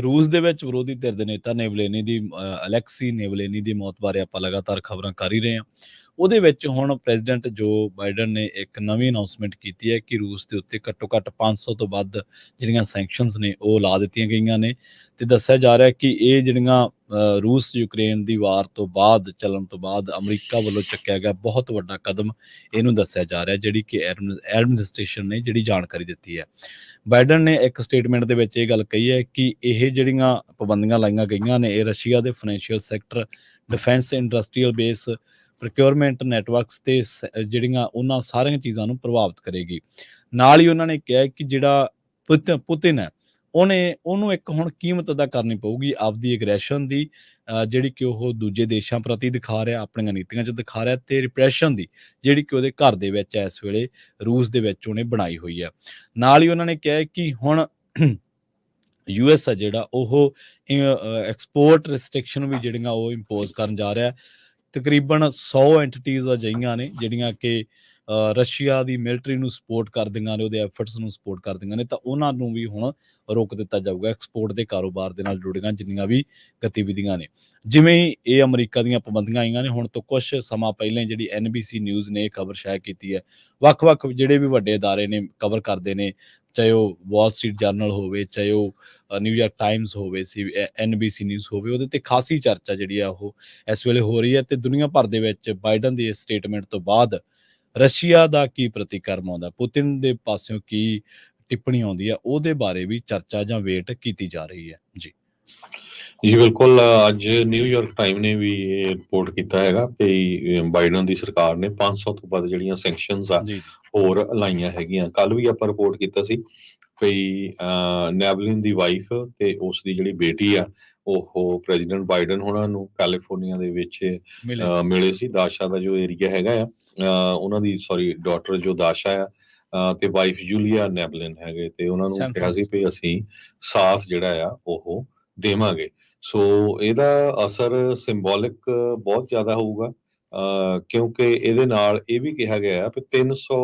ਰੂਸ ਦੇ ਵਿੱਚ ਵਿਰੋਧੀ ਧਿਰ ਦੇ ਨੇਤਾ ਨੇਵਲੇਨੀ ਦੀ ਅਲੈਕਸੀ ਨੇਵਲੇਨੀ ਦੀ ਮੌਤ ਬਾਰੇ ਆਪਾਂ ਲਗਾਤਾਰ ਖਬਰਾਂ ਕਰ ਹੀ ਰਹੇ ਹਾਂ। ਉਹਦੇ ਵਿੱਚ ਹੁਣ ਪ੍ਰੈਜ਼ੀਡੈਂਟ ਜੋ ਬਾਈਡਨ ਨੇ ਇੱਕ ਨਵੀਂ ਅਨਾਉਂਸਮੈਂਟ ਕੀਤੀ ਹੈ ਕਿ ਰੂਸ ਦੇ ਉੱਤੇ ਘੱਟੋ-ਘੱਟ 500 ਤੋਂ ਵੱਧ ਜਿਹੜੀਆਂ ਸੈਂਕਸ਼ਨਸ ਨੇ ਉਹ ਲਾ ਦਿੱਤੀਆਂ ਗਈਆਂ ਨੇ ਤੇ ਦੱਸਿਆ ਜਾ ਰਿਹਾ ਕਿ ਇਹ ਜਿਹੜੀਆਂ ਰੂਸ ਯੂਕਰੇਨ ਦੀ ਵਾਰ ਤੋਂ ਬਾਅਦ ਚੱਲਣ ਤੋਂ ਬਾਅਦ ਅਮਰੀਕਾ ਵੱਲੋਂ ਚੱਕਿਆ ਗਿਆ ਬਹੁਤ ਵੱਡਾ ਕਦਮ ਇਹਨੂੰ ਦੱਸਿਆ ਜਾ ਰਿਹਾ, ਜਿਹੜੀ ਕਿ ਐਡਮਿਨਿਸਟ੍ਰੇਸ਼ਨ ਨੇ ਜਿਹੜੀ ਜਾਣਕਾਰੀ ਦਿੱਤੀ ਹੈ। ਬਾਈਡਨ ਨੇ ਇੱਕ ਸਟੇਟਮੈਂਟ ਦੇ ਵਿੱਚ ਇਹ ਗੱਲ ਕਹੀ ਹੈ ਕਿ ਇਹ ਜਿਹੜੀਆਂ ਪਾਬੰਦੀਆਂ ਲਾਈਆਂ ਗਈਆਂ ਨੇ ਇਹ ਰਸ਼ੀਆ ਦੇ financial sector, defence industrial base, procurement networks ਤੇ ਜਿਹੜੀਆਂ ਉਹਨਾਂ ਸਾਰੀਆਂ ਚੀਜ਼ਾਂ ਨੂੰ ਪ੍ਰਭਾਵਿਤ ਕਰੇਗੀ। ਨਾਲ ਹੀ ਉਹਨਾਂ ਨੇ ਕਿਹਾ ਕਿ ਜਿਹੜਾ ਪੁਤਿਨ ਹੈ ਉਹਨੂੰ ਇੱਕ ਹੁਣ ਕੀਮਤ ਅਦਾ ਕਰਨੀ ਪਊਗੀ ਆਪਦੀ ਐਗਰੈਸ਼ਨ ਦੀ, ਜਿਹੜੀ ਕਿ ਉਹ ਦੂਜੇ ਦੇਸ਼ਾਂ ਪ੍ਰਤੀ ਦਿਖਾ ਰਿਹਾ, ਆਪਣੀਆਂ ਨੀਤੀਆਂ 'ਚ ਦਿਖਾ ਰਿਹਾ, ਤੇ ਰਿਪਰੈਸ਼ਨ ਦੀ ਜਿਹੜੀ ਕਿ ਉਹਦੇ ਘਰ ਦੇ ਵਿੱਚ ਇਸ ਵੇਲੇ ਰੂਸ ਦੇ ਵਿੱਚ ਉਹਨੇ ਬਣਾਈ ਹੋਈ ਹੈ। ਨਾਲ ਹੀ ਉਹਨਾਂ ਨੇ ਕਿਹਾ ਕਿ ਹੁਣ ਯੂਐਸ ਆ ਜਿਹੜਾ ਉਹ ਐਕਸਪੋਰਟ ਰਿਸਟ੍ਰਿਕਸ਼ਨ ਵੀ ਜਿਹੜੀਆਂ ਉਹ ਇੰਪੋਜ਼ ਕਰਨ ਜਾ ਰਿਹਾ। ਤਕਰੀਬਨ 100 ਐਂਟੀਟੀਜ਼ ਅਜਿਹੀਆਂ ਨੇ ਜਿਹੜੀਆਂ ਕਿ ਰਸ਼ੀਆ ਦੀ ਮਿਲਟਰੀ ਨੂੰ ਸਪੋਰਟ ਕਰਦੀਆਂ ਨੇ, ਉਹਦੇ ਐਫਰਟਸ ਨੂੰ ਸਪੋਰਟ ਕਰਦੀਆਂ ਨੇ, ਤਾਂ ਉਹਨਾਂ ਨੂੰ ਵੀ ਹੁਣ ਰੋਕ ਦਿੱਤਾ ਜਾਊਗਾ ਐਕਸਪੋਰਟ ਦੇ ਕਾਰੋਬਾਰ ਦੇ ਨਾਲ ਜੁੜੀਆਂ ਜਿੰਨੀਆਂ ਵੀ ਗਤੀਵਿਧੀਆਂ ਨੇ। ਜਿਵੇਂ ਹੀ ਇਹ ਅਮਰੀਕਾ ਦੀਆਂ ਪਾਬੰਦੀਆਂ ਆਈਆਂ ਨੇ, ਹੁਣ ਤੋਂ ਕੁਛ ਸਮਾਂ ਪਹਿਲਾਂ ਜਿਹੜੀ NBC ਨਿਊਜ਼ ਨੇ ਇਹ ਖਬਰ ਸ਼ਾਇਦ ਕੀਤੀ ਹੈ। ਵੱਖ-ਵੱਖ ਜਿਹੜੇ ਵੀ ਵੱਡੇ ਅਦਾਰੇ ਨੇ ਕਵਰ ਕਰਦੇ ਨੇ, ਚਾਹੇ ਉਹ ਵਾਲ ਸਟਰੀਟ ਜਰਨਲ ਹੋਵੇ, ਚਾਹੇ ਉਹ ਨਿਊਯਾਰਕ ਟਾਈਮਸ ਹੋਵੇ, NBC ਨਿਊਜ਼ ਹੋਵੇ, ਉਹਦੇ ਤੇ ਖਾਸੀ ਚਰਚਾ ਜਿਹੜੀ ਆ ਉਹ ਇਸ ਵੇਲੇ ਹੋ ਰਹੀ ਹੈ। ਤੇ ਦੁਨੀਆ ਭਰ ਦੇ ਵਿੱਚ ਬਾਈਡਨ ਦੀ ਇਸ ਸਟੇਟਮੈਂਟ ਤੋਂ ਬਾਅਦ ਰਸ਼ੀਆ ਦਾ ਕੀ ਪ੍ਰਤੀਕਰਮ ਆਉਂਦਾ, ਪੁਤਿਨ ਦੇ ਪਾਸਿਓਂ ਕੀ ਟਿੱਪਣੀ ਆਉਂਦੀ ਹੈ, ਉਹਦੇ ਬਾਰੇ ਵੀ ਚਰਚਾ ਜਾਂ ਵੇਟ ਕੀਤੀ ਜਾ ਰਹੀ ਹੈ। ਜੀ ਜੀ ਬਿਲਕੁਲ, ਅੱਜ ਨਿਊਯਾਰਕ ਟਾਈਮ ਨੇ ਵੀ ਇਹ ਰਿਪੋਰਟ ਕੀਤਾ ਹੈਗਾ ਕਿ ਬਾਈਡਨ ਦੀ ਸਰਕਾਰ ਨੇ 500 ਤੋਂ ਵੱਧ ਜਿਹੜੀਆਂ ਸੈਂਕਸ਼ਨਸ ਆ ਜੀ ਹੋਰ ਲਾਈਆਂ ਹੈਗੀਆਂ। ਕੱਲ ਵੀ ਆਪਾਂ ਰਿਪੋਰਟ ਕੀਤਾ ਸੀ ਕਿ ਨੈਵਲਿਨ ਦੀ ਵਾਈਫ ਤੇ ਉਸ ਦੀ ਜਿਹੜੀ ਬੇਟੀ ਆ ਉਹ ਪ੍ਰੈਜ਼ੀਡੈਂਟ ਬਾਈਡਨ ਹੋਣਾ ਨੂੰ ਕੈਲੀਫੋਰਨੀਆ ਦੇ ਵਿੱਚ ਮਿਲੇ ਸੀ। ਦਾਸ਼ਾ ਦਾ ਜੋ ਏਰੀਆ ਹੈਗਾ ਆ, ਉਹਨਾਂ ਦੀ ਡਾਟਰ ਜੋ ਦਾਸ਼ਾ ਆ ਤੇ ਵਾਈਫ ਜੂਲੀਆ ਨੈਵਲਿਨ ਹੈਗੇ, ਤੇ ਉਹਨਾਂ ਨੂੰ ਕਿਹਾ ਸੀ ਵੀ ਅਸੀਂ ਸਾਥ ਜਿਹੜਾ ਆ ਉਹ ਦੇਵਾਂਗੇ। ਸੋ ਇਹਦਾ ਅਸਰ ਸਿੰਬੋਲਿਕ ਬਹੁਤ ਜ਼ਿਆਦਾ ਹੋਊਗਾ, ਕਿਉਂਕਿ ਇਹਦੇ ਨਾਲ ਇਹ ਵੀ ਕਿਹਾ ਗਿਆ ਹੈ ਕਿ 300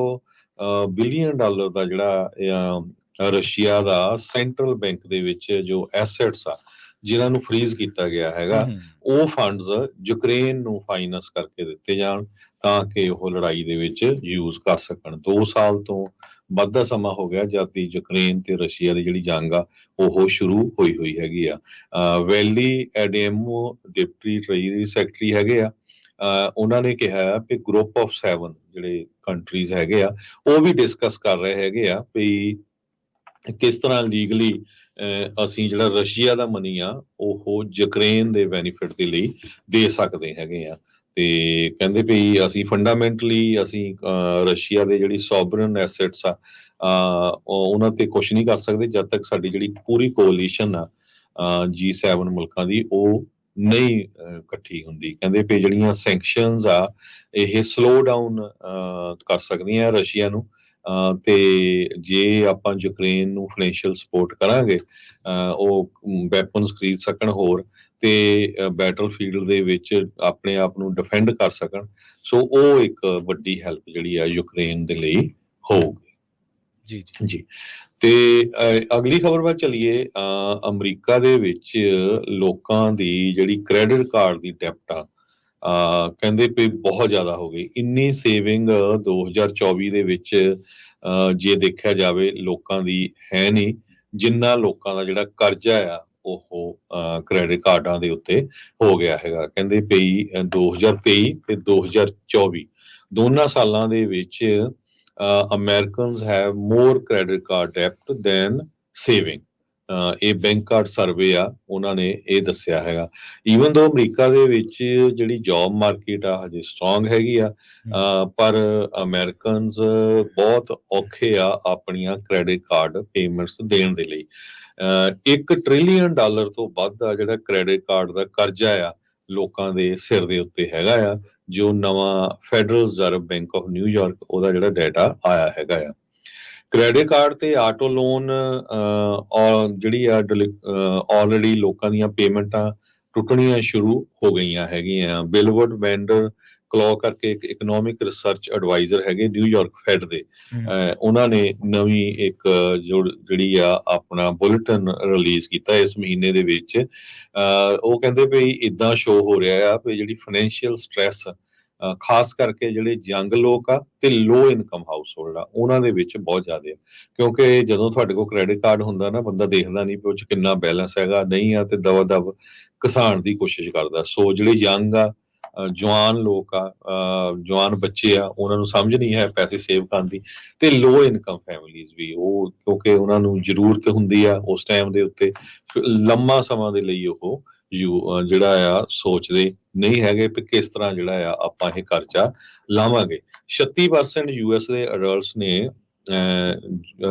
ਬਿਲੀਅਨ ਡਾਲਰ ਦਾ ਜਿਹੜਾ ਰਸ਼ੀਆ ਦਾ ਸੈਂਟਰਲ ਬੈਂਕ ਦੇ ਵਿੱਚ ਜੋ ਐਸੈਟਸ ਆ ਜਿਨ੍ਹਾਂ ਨੂੰ ਫਰੀਜ਼ ਕੀਤਾ ਗਿਆ ਹੈਗਾ, ਉਹ ਫੰਡਸ ਯੂਕਰੇਨ ਨੂੰ ਫਾਈਨੈਂਸ ਕਰਕੇ ਦਿੱਤੇ ਜਾਣ ਤਾਂ ਕਿ ਉਹ ਲੜਾਈ ਦੇ ਵਿੱਚ ਯੂਜ਼ ਕਰ ਸਕਣ। 2 ਸਾਲ ਤੋਂ ਵੱਧ ਦਾ ਸਮਾਂ ਹੋ ਗਿਆ ਜਦ ਦੀ ਯੂਕਰੇਨ ਤੇ ਰਸ਼ੀਆ ਦੀ ਜਿਹੜੀ ਜੰਗ ਆ ਉਹ ਸ਼ੁਰੂ ਹੋਈ ਹੈਗੀ ਆ। ਵੈਲੀ ਐਡੇਮੋ ਡਿਪਟੀ ਟ੍ਰੇਜਰੀ ਸੈਕਟਰੀ ਹੈਗੇ ਆ, ਉਹਨਾਂ ਨੇ ਕਿਹਾ ਕਿ ਗਰੁੱਪ ਆਫ 7 ਜਿਹੜੇ ਕੰਟਰੀਜ਼ ਹੈਗੇ ਆ ਉਹ ਵੀ ਡਿਸਕਸ ਕਰ ਰਹੇ ਹੈਗੇ ਆ ਵੀ ਕਿਸ ਤਰ੍ਹਾਂ ਲੀਗਲੀ ਅਸੀਂ ਜਿਹੜਾ ਰਸ਼ੀਆ ਦਾ ਮਨੀ ਆ ਉਹ ਯੂਕਰੇਨ ਦੇ ਬੈਨੀਫਿਟ ਦੇ ਲਈ ਦੇ ਸਕਦੇ ਹੈਗੇ ਆ। ਤੇ ਕਹਿੰਦੇ ਵੀ ਅਸੀਂ ਫੰਡਾਮੈਂਟਲੀ ਅਸੀਂ ਰਸ਼ੀਆ ਦੇ ਜਿਹੜੀ ਸੋਵਰਨ ਐਸੈਟਸ ਆ ਉਹਨਾਂ ਤੇ ਕੁਝ ਨਹੀਂ ਕਰ ਸਕਦੇ ਜਦ ਤੱਕ ਸਾਡੀ ਜਿਹੜੀ ਪੂਰੀ ਕੋਲੀਸ਼ਨ ਆ G7 ਮੁਲਕਾਂ ਦੀ ਉਹ ਨਹੀਂ ਇਕੱਠੀ ਹੁੰਦੀ। ਕਹਿੰਦੇ ਵੀ ਜਿਹੜੀਆਂ ਸੈਂਕਸ਼ਨਸ ਆ ਇਹ ਸਲੋ ਡਾਊਨ ਕਰ ਸਕਦੀਆਂ ਰਸ਼ੀਆ ਨੂੰ, ਤੇ ਜੇ ਆਪਾਂ ਯੂਕਰੇਨ ਨੂੰ ਫਾਈਨੈਂਸ਼ੀਅਲ ਸਪੋਰਟ ਕਰਾਂਗੇ ਉਹ ਵੈਪਨਸ ਖਰੀਦ ਸਕਣ ਹੋਰ ਤੇ ਬੈਟਲ ਫੀਲਡ ਦੇ ਵਿੱਚ ਆਪਣੇ ਆਪ ਨੂੰ ਡਿਫੈਂਡ ਕਰ ਸਕਣ। ਸੋ ਉਹ ਇੱਕ ਵੱਡੀ ਹੈਲਪ ਜਿਹੜੀ ਆ ਯੂਕਰੇਨ ਦੇ ਲਈ ਹੋਊਗੀ। ਜੀ ਜੀ ਤੇ ਅਗਲੀ ਖਬਰ ਵੱਲ ਚੱਲੀਏ। ਅਮਰੀਕਾ ਦੇ ਵਿੱਚ ਲੋਕਾਂ ਦੀ ਜਿਹੜੀ ਕ੍ਰੈਡਿਟ ਕਾਰਡ ਦੀ ਡੈਪਟ ਆ ਕਹਿੰਦੇ ਵੀ ਬਹੁਤ ਜ਼ਿਆਦਾ ਹੋ ਗਈ। ਇੰਨੀ ਸੇਵਿੰਗ 2024 ਦੇ ਵਿੱਚ ਜੇ ਦੇਖਿਆ ਜਾਵੇ ਲੋਕਾਂ ਦੀ ਹੈ ਨਹੀਂ ਜਿੰਨਾ ਲੋਕਾਂ ਦਾ ਜਿਹੜਾ ਕਰਜ਼ਾ ਆ ਉਹ ਕ੍ਰੈਡਿਟ ਕਾਰਡਾਂ ਦੇ ਉੱਤੇ ਹੋ ਗਿਆ ਹੈਗਾ। ਕਹਿੰਦੇ ਵੀ 2023 ਤੇ 2024 ਦੋਨਾਂ ਸਾਲਾਂ ਦੇ ਵਿੱਚ Americans have more credit card debt than saving। ਇਹ ਬੈਂਕ ਕਾਰਡ ਸਰਵੇ ਆ ਉਹਨਾਂ ਨੇ ਇਹ ਦੱਸਿਆ ਹੈਗਾ। ਈਵਨ ਦੋ ਅਮਰੀਕਾ ਦੇ ਵਿੱਚ ਜਿਹੜੀ ਜੌਬ ਮਾਰਕੀਟ ਆ ਹਜੇ ਸਟਰੋਂਗ ਹੈਗੀ ਆ, ਪਰ ਅਮਰੀਕਨਸ ਬਹੁਤ ਔਖੇ ਆ ਆਪਣੀਆਂ ਕ੍ਰੈਡਿਟ ਕਾਰਡ ਪੇਮੈਂਟਸ ਦੇਣ ਦੇ ਲਈ। $1 ਟ੍ਰਿਲੀਅਨ ਤੋਂ ਵੱਧ ਦਾ ਜਿਹੜਾ ਕ੍ਰੈਡਿਟ ਕਾਰਡ ਦਾ ਕਰਜ਼ਾ ਆ ਲੋਕਾਂ ਦੇ ਸਿਰ ਦੇ ਉੱਤੇ ਹੈਗਾ ਆ, ਜੋ ਨਵਾਂ federal reserve bank of New York ਉਹਦਾ ਜਿਹੜਾ ਡਾਟਾ ਆਇਆ ਹੈਗਾ ਆ। ਕ੍ਰੈਡਿਟ ਕਾਰਡ ਤੇ ਆਟੋ ਲੋਨ ਜਿਹੜੀ ਆ ਆਲਰੇਡੀ ਲੋਕਾਂ ਦੀਆਂ ਪੇਮੈਂਟਾਂ ਟੁੱਟਣੀਆਂ ਸ਼ੁਰੂ ਹੋ ਗਈਆਂ ਹੈਗੀਆਂ। ਬਿਲਵਰਡ ਵੈਂਡਰ ਕਲੋ ਕਰਕੇ ਇੱਕ ਇਕਨੋਮਿਕ ਰਿਸਰਚ ਐਡਵਾਈਜ਼ਰ ਹੈਗੇ ਨਿਊਯਾਰਕ ਫੈਡ ਦੇ, ਉਹਨਾਂ ਨੇ ਨਵੀਂ ਇੱਕ ਜਿਹੜੀ ਆ ਆਪਣਾ ਬੁਲੇਟਿਨ ਰਿਲੀਜ਼ ਕੀਤਾ ਇਸ ਮਹੀਨੇ ਦੇ ਵਿੱਚ। ਉਹ ਕਹਿੰਦੇ ਵੀ ਇਦਾਂ ਸ਼ੋ ਹੋ ਰਿਹਾ ਆ ਵੀ ਜਿਹੜੀ ਫਾਈਨੈਂਸ਼ੀਅਲ ਸਟ੍ਰੈਸ ਖਾਸ ਕਰਕੇ ਜਿਹੜੇ ਯੰਗ ਲੋਕ ਆ ਤੇ ਲੋ ਇਨਕਮ ਹਾਊਸਹੋਲਡ ਆ ਉਹਨਾਂ ਦੇ ਵਿੱਚ ਬਹੁਤ ਜ਼ਿਆਦਾ ਆ। ਕਿਉਂਕਿ ਜਦੋਂ ਤੁਹਾਡੇ ਕੋਲ ਕ੍ਰੈਡਿਟ ਕਾਰਡ ਹੁੰਦਾ ਨਾ, ਬੰਦਾ ਦੇਖਦਾ ਨਹੀਂ ਵੀ ਉਹ 'ਚ ਕਿੰਨਾ ਬੈਲੈਂਸ ਹੈਗਾ ਨਹੀਂ ਆ, ਤੇ ਦਵਾ ਦਵ ਘਸਾਣ ਦੀ ਕੋਸ਼ਿਸ਼ ਕਰਦਾ। ਸੋ ਜਿਹੜੇ ਯੰਗ ਆ, ਜਵਾਨ ਲੋਕ ਆ, ਜਵਾਨ ਬੱਚੇ ਆ, ਉਹਨਾਂ ਨੂੰ ਸਮਝ ਨਹੀਂ ਹੈ ਪੈਸੇ ਸੇਵ ਕਰਨ ਦੀ, ਤੇ ਲੋ ਇਨਕਮ ਫੈਮਿਲੀਜ਼ ਵੀ, ਉਹ ਕਿਉਂਕਿ ਉਹਨਾਂ ਨੂੰ ਜ਼ਰੂਰਤ ਹੁੰਦੀ ਆ ਉਸ ਟਾਈਮ ਦੇ ਉੱਤੇ, ਲੰਮਾ ਸਮਾਂ ਦੇ ਲਈ ਉਹ ਜਿਹੜਾ ਆ ਸੋਚਦੇ ਨਹੀਂ ਹੈਗੇ ਵੀ ਕਿਸ ਤਰ੍ਹਾਂ ਜਿਹੜਾ ਆ ਆਪਾਂ ਇਹ ਕਰਜ਼ਾ ਲਾਵਾਂਗੇ। 36% ਯੂਐਸ ਦੇ ਅਡਲਟਸ ਨੇ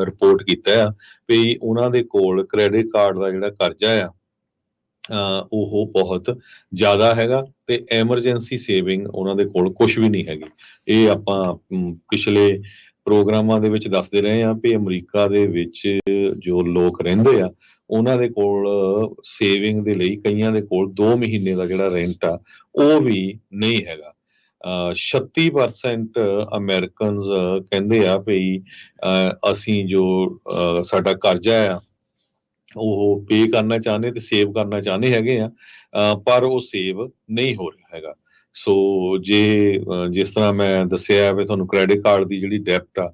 ਰਿਪੋਰਟ ਕੀਤਾ ਆ ਵੀ ਉਹਨਾਂ ਦੇ ਕੋਲ ਕ੍ਰੈਡਿਟ ਕਾਰਡ ਦਾ ਜਿਹੜਾ ਕਰਜ਼ਾ ਆ ਉਹ ਬਹੁਤ ਜ਼ਿਆਦਾ ਹੈਗਾ, ਤੇ ਐਮਰਜੈਂਸੀ ਸੇਵਿੰਗ ਉਹਨਾਂ ਦੇ ਕੋਲ ਕੁਝ ਵੀ ਨਹੀਂ ਹੈਗੀ। ਇਹ ਆਪਾਂ ਪਿਛਲੇ ਪ੍ਰੋਗਰਾਮਾਂ ਦੇ ਵਿੱਚ ਦੱਸਦੇ ਰਹੇ ਹਾਂ ਵੀ ਅਮਰੀਕਾ ਦੇ ਵਿੱਚ ਜੋ ਲੋਕ ਰਹਿੰਦੇ ਆ ਉਹਨਾਂ ਦੇ ਕੋਲ ਸੇਵਿੰਗ ਦੇ ਲਈ ਕਈਆਂ ਦੇ ਕੋਲ 2 ਮਹੀਨੇ ਦਾ ਜਿਹੜਾ ਰੈਂਟ ਆ ਉਹ ਵੀ ਨਹੀਂ ਹੈਗਾ। 36% ਅਮਰੀਕਨਸ ਕਹਿੰਦੇ ਆ ਵੀ ਅਸੀਂ ਜੋ ਸਾਡਾ ਕਰਜ਼ਾ ਆ ਉਹ ਪੇ ਕਰਨਾ ਚਾਹੁੰਦੇ ਤੇ ਸੇਵ ਕਰਨਾ ਚਾਹੁੰਦੇ ਹੈਗੇ ਆ, ਪਰ ਉਹ ਸੇਵ ਨਹੀਂ ਹੋ ਰਿਹਾ ਹੈਗਾ। ਸੋ ਜੇ ਜਿਸ ਤਰ੍ਹਾਂ ਮੈਂ ਦੱਸਿਆ ਵੀ ਤੁਹਾਨੂੰ ਕ੍ਰੈਡਿਟ ਕਾਰਡ ਦੀ ਜਿਹੜੀ ਡੈਪਟ ਆ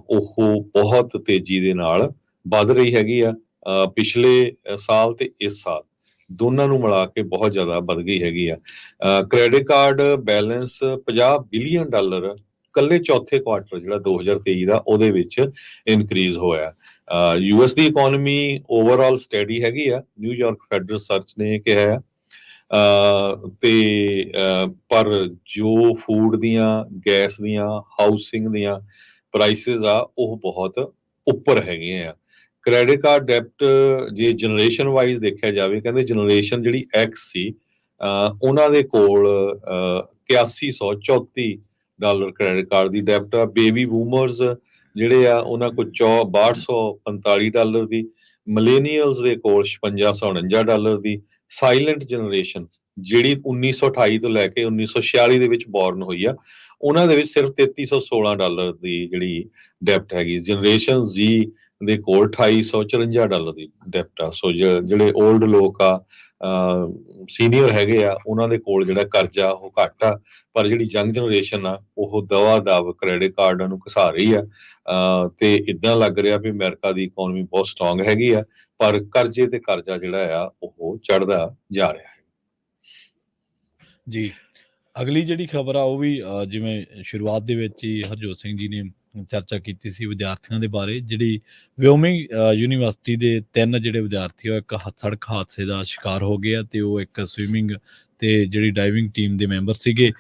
ਉਹ ਬਹੁਤ ਤੇਜ਼ੀ ਦੇ ਨਾਲ ਵੱਧ ਰਹੀ ਹੈਗੀ ਆ। ਪਿਛਲੇ ਸਾਲ ਤੇ ਇਸ ਸਾਲ ਦੋਨਾਂ ਨੂੰ ਮਿਲਾ ਕੇ ਬਹੁਤ ਜ਼ਿਆਦਾ ਵੱਧ ਗਈ ਹੈਗੀ ਆ। ਕ੍ਰੈਡਿਟ ਕਾਰਡ ਬੈਲੈਂਸ $50 ਬਿਲੀਅਨ ਕੱਲੇ ਚੌਥੇ ਕੁਆਰਟਰ ਜਿਹੜਾ 2023 ਦਾ ਉਹਦੇ ਵਿੱਚ ਇਨਕਰੀਜ਼ ਹੋਇਆ। ਯੂਐਸ ਦੀ ਇਕਨੋਮੀ ਓਵਰਆਲ ਸਟੈਡੀ ਹੈਗੀ ਆ, ਨਿਊਯਾਰਕ ਫੈਡਰਲ ਰਿਸਰਚ ਨੇ ਕਿਹਾ ਆ। ਤੇ ਪਰ ਜੋ ਫੂਡ ਦੀਆਂ, ਗੈਸ ਦੀਆਂ, ਹਾਊਸਿੰਗ ਦੀਆਂ ਪ੍ਰਾਈਸਿਸ ਆ ਉਹ ਬਹੁਤ ਉੱਪਰ ਹੈਗੇ ਆ। ਕ੍ਰੈਡਿਟ ਕਾਰਡ ਡੈਪਟ ਜੇ ਜਨਰੇਸ਼ਨ ਵਾਈਜ਼ ਦੇਖਿਆ ਜਾਵੇ, ਕਹਿੰਦੇ ਜਨਰੇਸ਼ਨ ਜਿਹੜੀ ਐਕਸ ਸੀ ਉਹਨਾਂ ਦੇ ਕੋਲ $8134 ਕ੍ਰੈਡਿਟ ਕਾਰਡ ਦੀ ਡੈਪਟ ਆ। ਬੇਬੀ ਬੂਮਰਸ ਜਿਹੜੇ ਆ ਉਹਨਾਂ ਕੋਲ $6245 ਦੀ, ਮਿਲੇਨੀਅਲਸ ਦੇ ਕੋਲ $5649 ਦੀ, ਸਾਇਲੈਂਟ ਜਨਰੇਸ਼ਨ ਜਿਹੜੀ 1928 ਤੋਂ ਲੈ ਕੇ 1946 ਦੇ ਵਿੱਚ ਬੋਰਨ ਹੋਈ ਆ ਉਹਨਾਂ ਦੇ ਵਿੱਚ ਸਿਰਫ $3316 ਦੀ ਜਿਹੜੀ ਡੈਪਟ ਹੈਗੀ। ਜਨਰੇਸ਼ਨ Z ਦੇ ਕੋਲ $2854 ਦੀ ਡੈਪਟ ਆ। ਸੋ ਜਿਹੜੇ 올ਡ ਲੋਕ ਆ, ਸੀਨੀਅਰ ਹੈਗੇ ਆ, ਉਹਨਾਂ ਦੇ ਕੋਲ ਜਿਹੜਾ ਕਰਜ਼ਾ ਉਹ ਘੱਟ ਆ, ਪਰ ਜਿਹੜੀ ਯੰਗ ਜਨਰੇਸ਼ਨ ਆ ਉਹ ਦਵਾ ਦਵ ਕ੍ਰੈਡਿਟ ਕਾਰਡਾਂ ਨੂੰ ਘਸਾ ਰਹੀ ਆ। ਤੇ ਇਦਾਂ ਲੱਗ ਰਿਹਾ ਵੀ ਅਮਰੀਕਾ ਦੀ ਇਕਨੋਮੀ ਬਹੁਤ ਸਟਰੋਂਗ ਹੈਗੀ ਆ, ਪਰ ਕਰਜ਼ੇ ਤੇ ਕਰਜ਼ਾ ਜਿਹੜਾ ਆ ਉਹ ਚੜਦਾ ਜਾ ਰਿਹਾ ਹੈ। ਜੀ, ਅਗਲੀ ਜਿਹੜੀ ਖਬਰ ਆ ਉਹ ਵੀ ਜਿਵੇਂ ਸ਼ੁਰੂਆਤ ਦੇ ਵਿੱਚ ਹੀ ਹਰਜੋਤ ਸਿੰਘ ਜੀ ਨੇ ਚਰਚਾ ਕੀਤੀ ਸੀ ਵਿਦਿਆਰਥੀਆਂ ਦੇ ਬਾਰੇ। ਜਿਹੜੀ ਵਿਓਮਿੰਗ ਯੂਨੀਵਰਸਿਟੀ ਦੇ 3 ਜਿਹੜੇ ਵਿਦਿਆਰਥੀ ਉਹ ਇੱਕ ਸੜਕ ਹਾਦਸੇ ਦਾ ਸ਼ਿਕਾਰ ਹੋ ਗਏ ਆ, ਤੇ ਉਹ ਇੱਕ ਸਵਿਮਿੰਗ ਤੇ ਜਿਹੜੀ ਡਾਈਵਿੰਗ ਟੀਮ ਦੇ ਮੈਂਬਰ ਸੀਗੇ।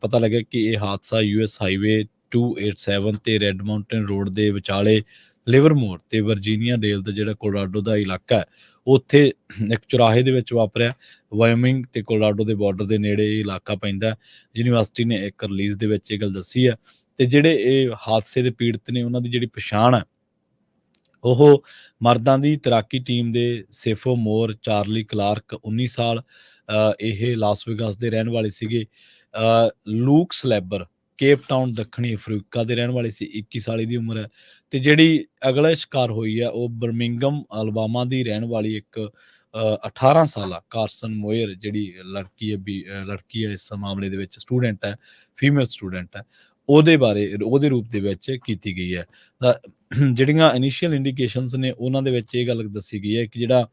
ਪਤਾ ਲੱਗਿਆ ਕਿ ਇਹ ਹਾਦਸਾ US ਹਾਈਵੇ 287 ਤੇ ਰੈੱਡ ਮਾਊਂਟੇਨ ਰੋਡ ਦੇ ਵਿਚਾਲੇ ਲਿਵਰਮੋਰ ਤੇ ਵਰਜੀਨੀਆ ਡੇਲ ਦਾ ਜਿਹੜਾ ਕੋਲੋਰਾਡੋ ਦਾ ਇਲਾਕਾ ਹੈ ਉੱਥੇ ਇੱਕ ਚੁਰਾਹੇ ਦੇ ਵਿੱਚ ਵਾਪਰਿਆ। ਵਾਇਓਮਿੰਗ ਤੇ ਕੋਲੋਰਾਡੋ ਦੇ ਬਾਰਡਰ ਦੇ ਨੇੜੇ ਇਹ ਇਲਾਕਾ ਪੈਂਦਾ। ਯੂਨੀਵਰਸਿਟੀ ਨੇ ਇੱਕ ਰਿਲੀਜ਼ ਦੇ ਵਿੱਚ ਇਹ ਗੱਲ ਦੱਸੀ ਹੈ। ਤੇ ਜਿਹੜੇ ਇਹ ਹਾਦਸੇ ਦੇ ਪੀੜਤ ਨੇ ਉਹਨਾਂ ਦੀ ਜਿਹੜੀ ਪਛਾਣ ਹੈ ਉਹ ਮਰਦਾਂ ਦੀ ਤੈਰਾਕੀ ਟੀਮ ਦੇ ਸੇਫੋ ਮੋਰ, ਚਾਰਲੀ ਕਲਾਰਕ 19 ਸਾਲ, ਇਹ ਲਾਸ ਵੇਗਾਸ ਦੇ ਰਹਿਣ ਵਾਲੇ ਸੀਗੇ। ਲੂਕ ਸਲੈਬਰ ਕੇਪ ਟਾਊਨ ਦੱਖਣੀ ਅਫਰੀਕਾ ਦੇ ਰਹਿਣ ਵਾਲੇ ਸੀ, 21 ਸਾਲ ਦੀ ਉਮਰ ਹੈ। ਤੇ ਜਿਹੜੀ ਅਗਲਾ ਸ਼ਿਕਾਰ ਹੋਈ ਹੈ ਉਹ ਬਰਮਿੰਗਮ ਅਲਬਾਮਾ ਦੀ ਰਹਿਣ ਵਾਲੀ ਇੱਕ 18 ਸਾਲਾ ਕਾਰਸਨ ਮੋਇਰ ਜਿਹੜੀ ਲੜਕੀ ਹੈ ਇਸ ਮਾਮਲੇ ਦੇ ਵਿੱਚ, ਸਟੂਡੈਂਟ ਹੈ, ਫੀਮੇਲ ਸਟੂਡੈਂਟ ਹੈ, ਉਹਦੇ ਰੂਪ ਦੇ ਵਿੱਚ ਕੀਤੀ ਗਈ ਹੈ। ਜਿਹੜੀਆਂ ਇਨੀਸ਼ੀਅਲ ਇੰਡੀਕੇਸ਼ਨਸ ਨੇ ਉਹਨਾਂ ਦੇ ਵਿੱਚ ਇਹ ਗੱਲ ਦੱਸੀ ਗਈ ਹੈ ਕਿ ਜਿਹੜਾ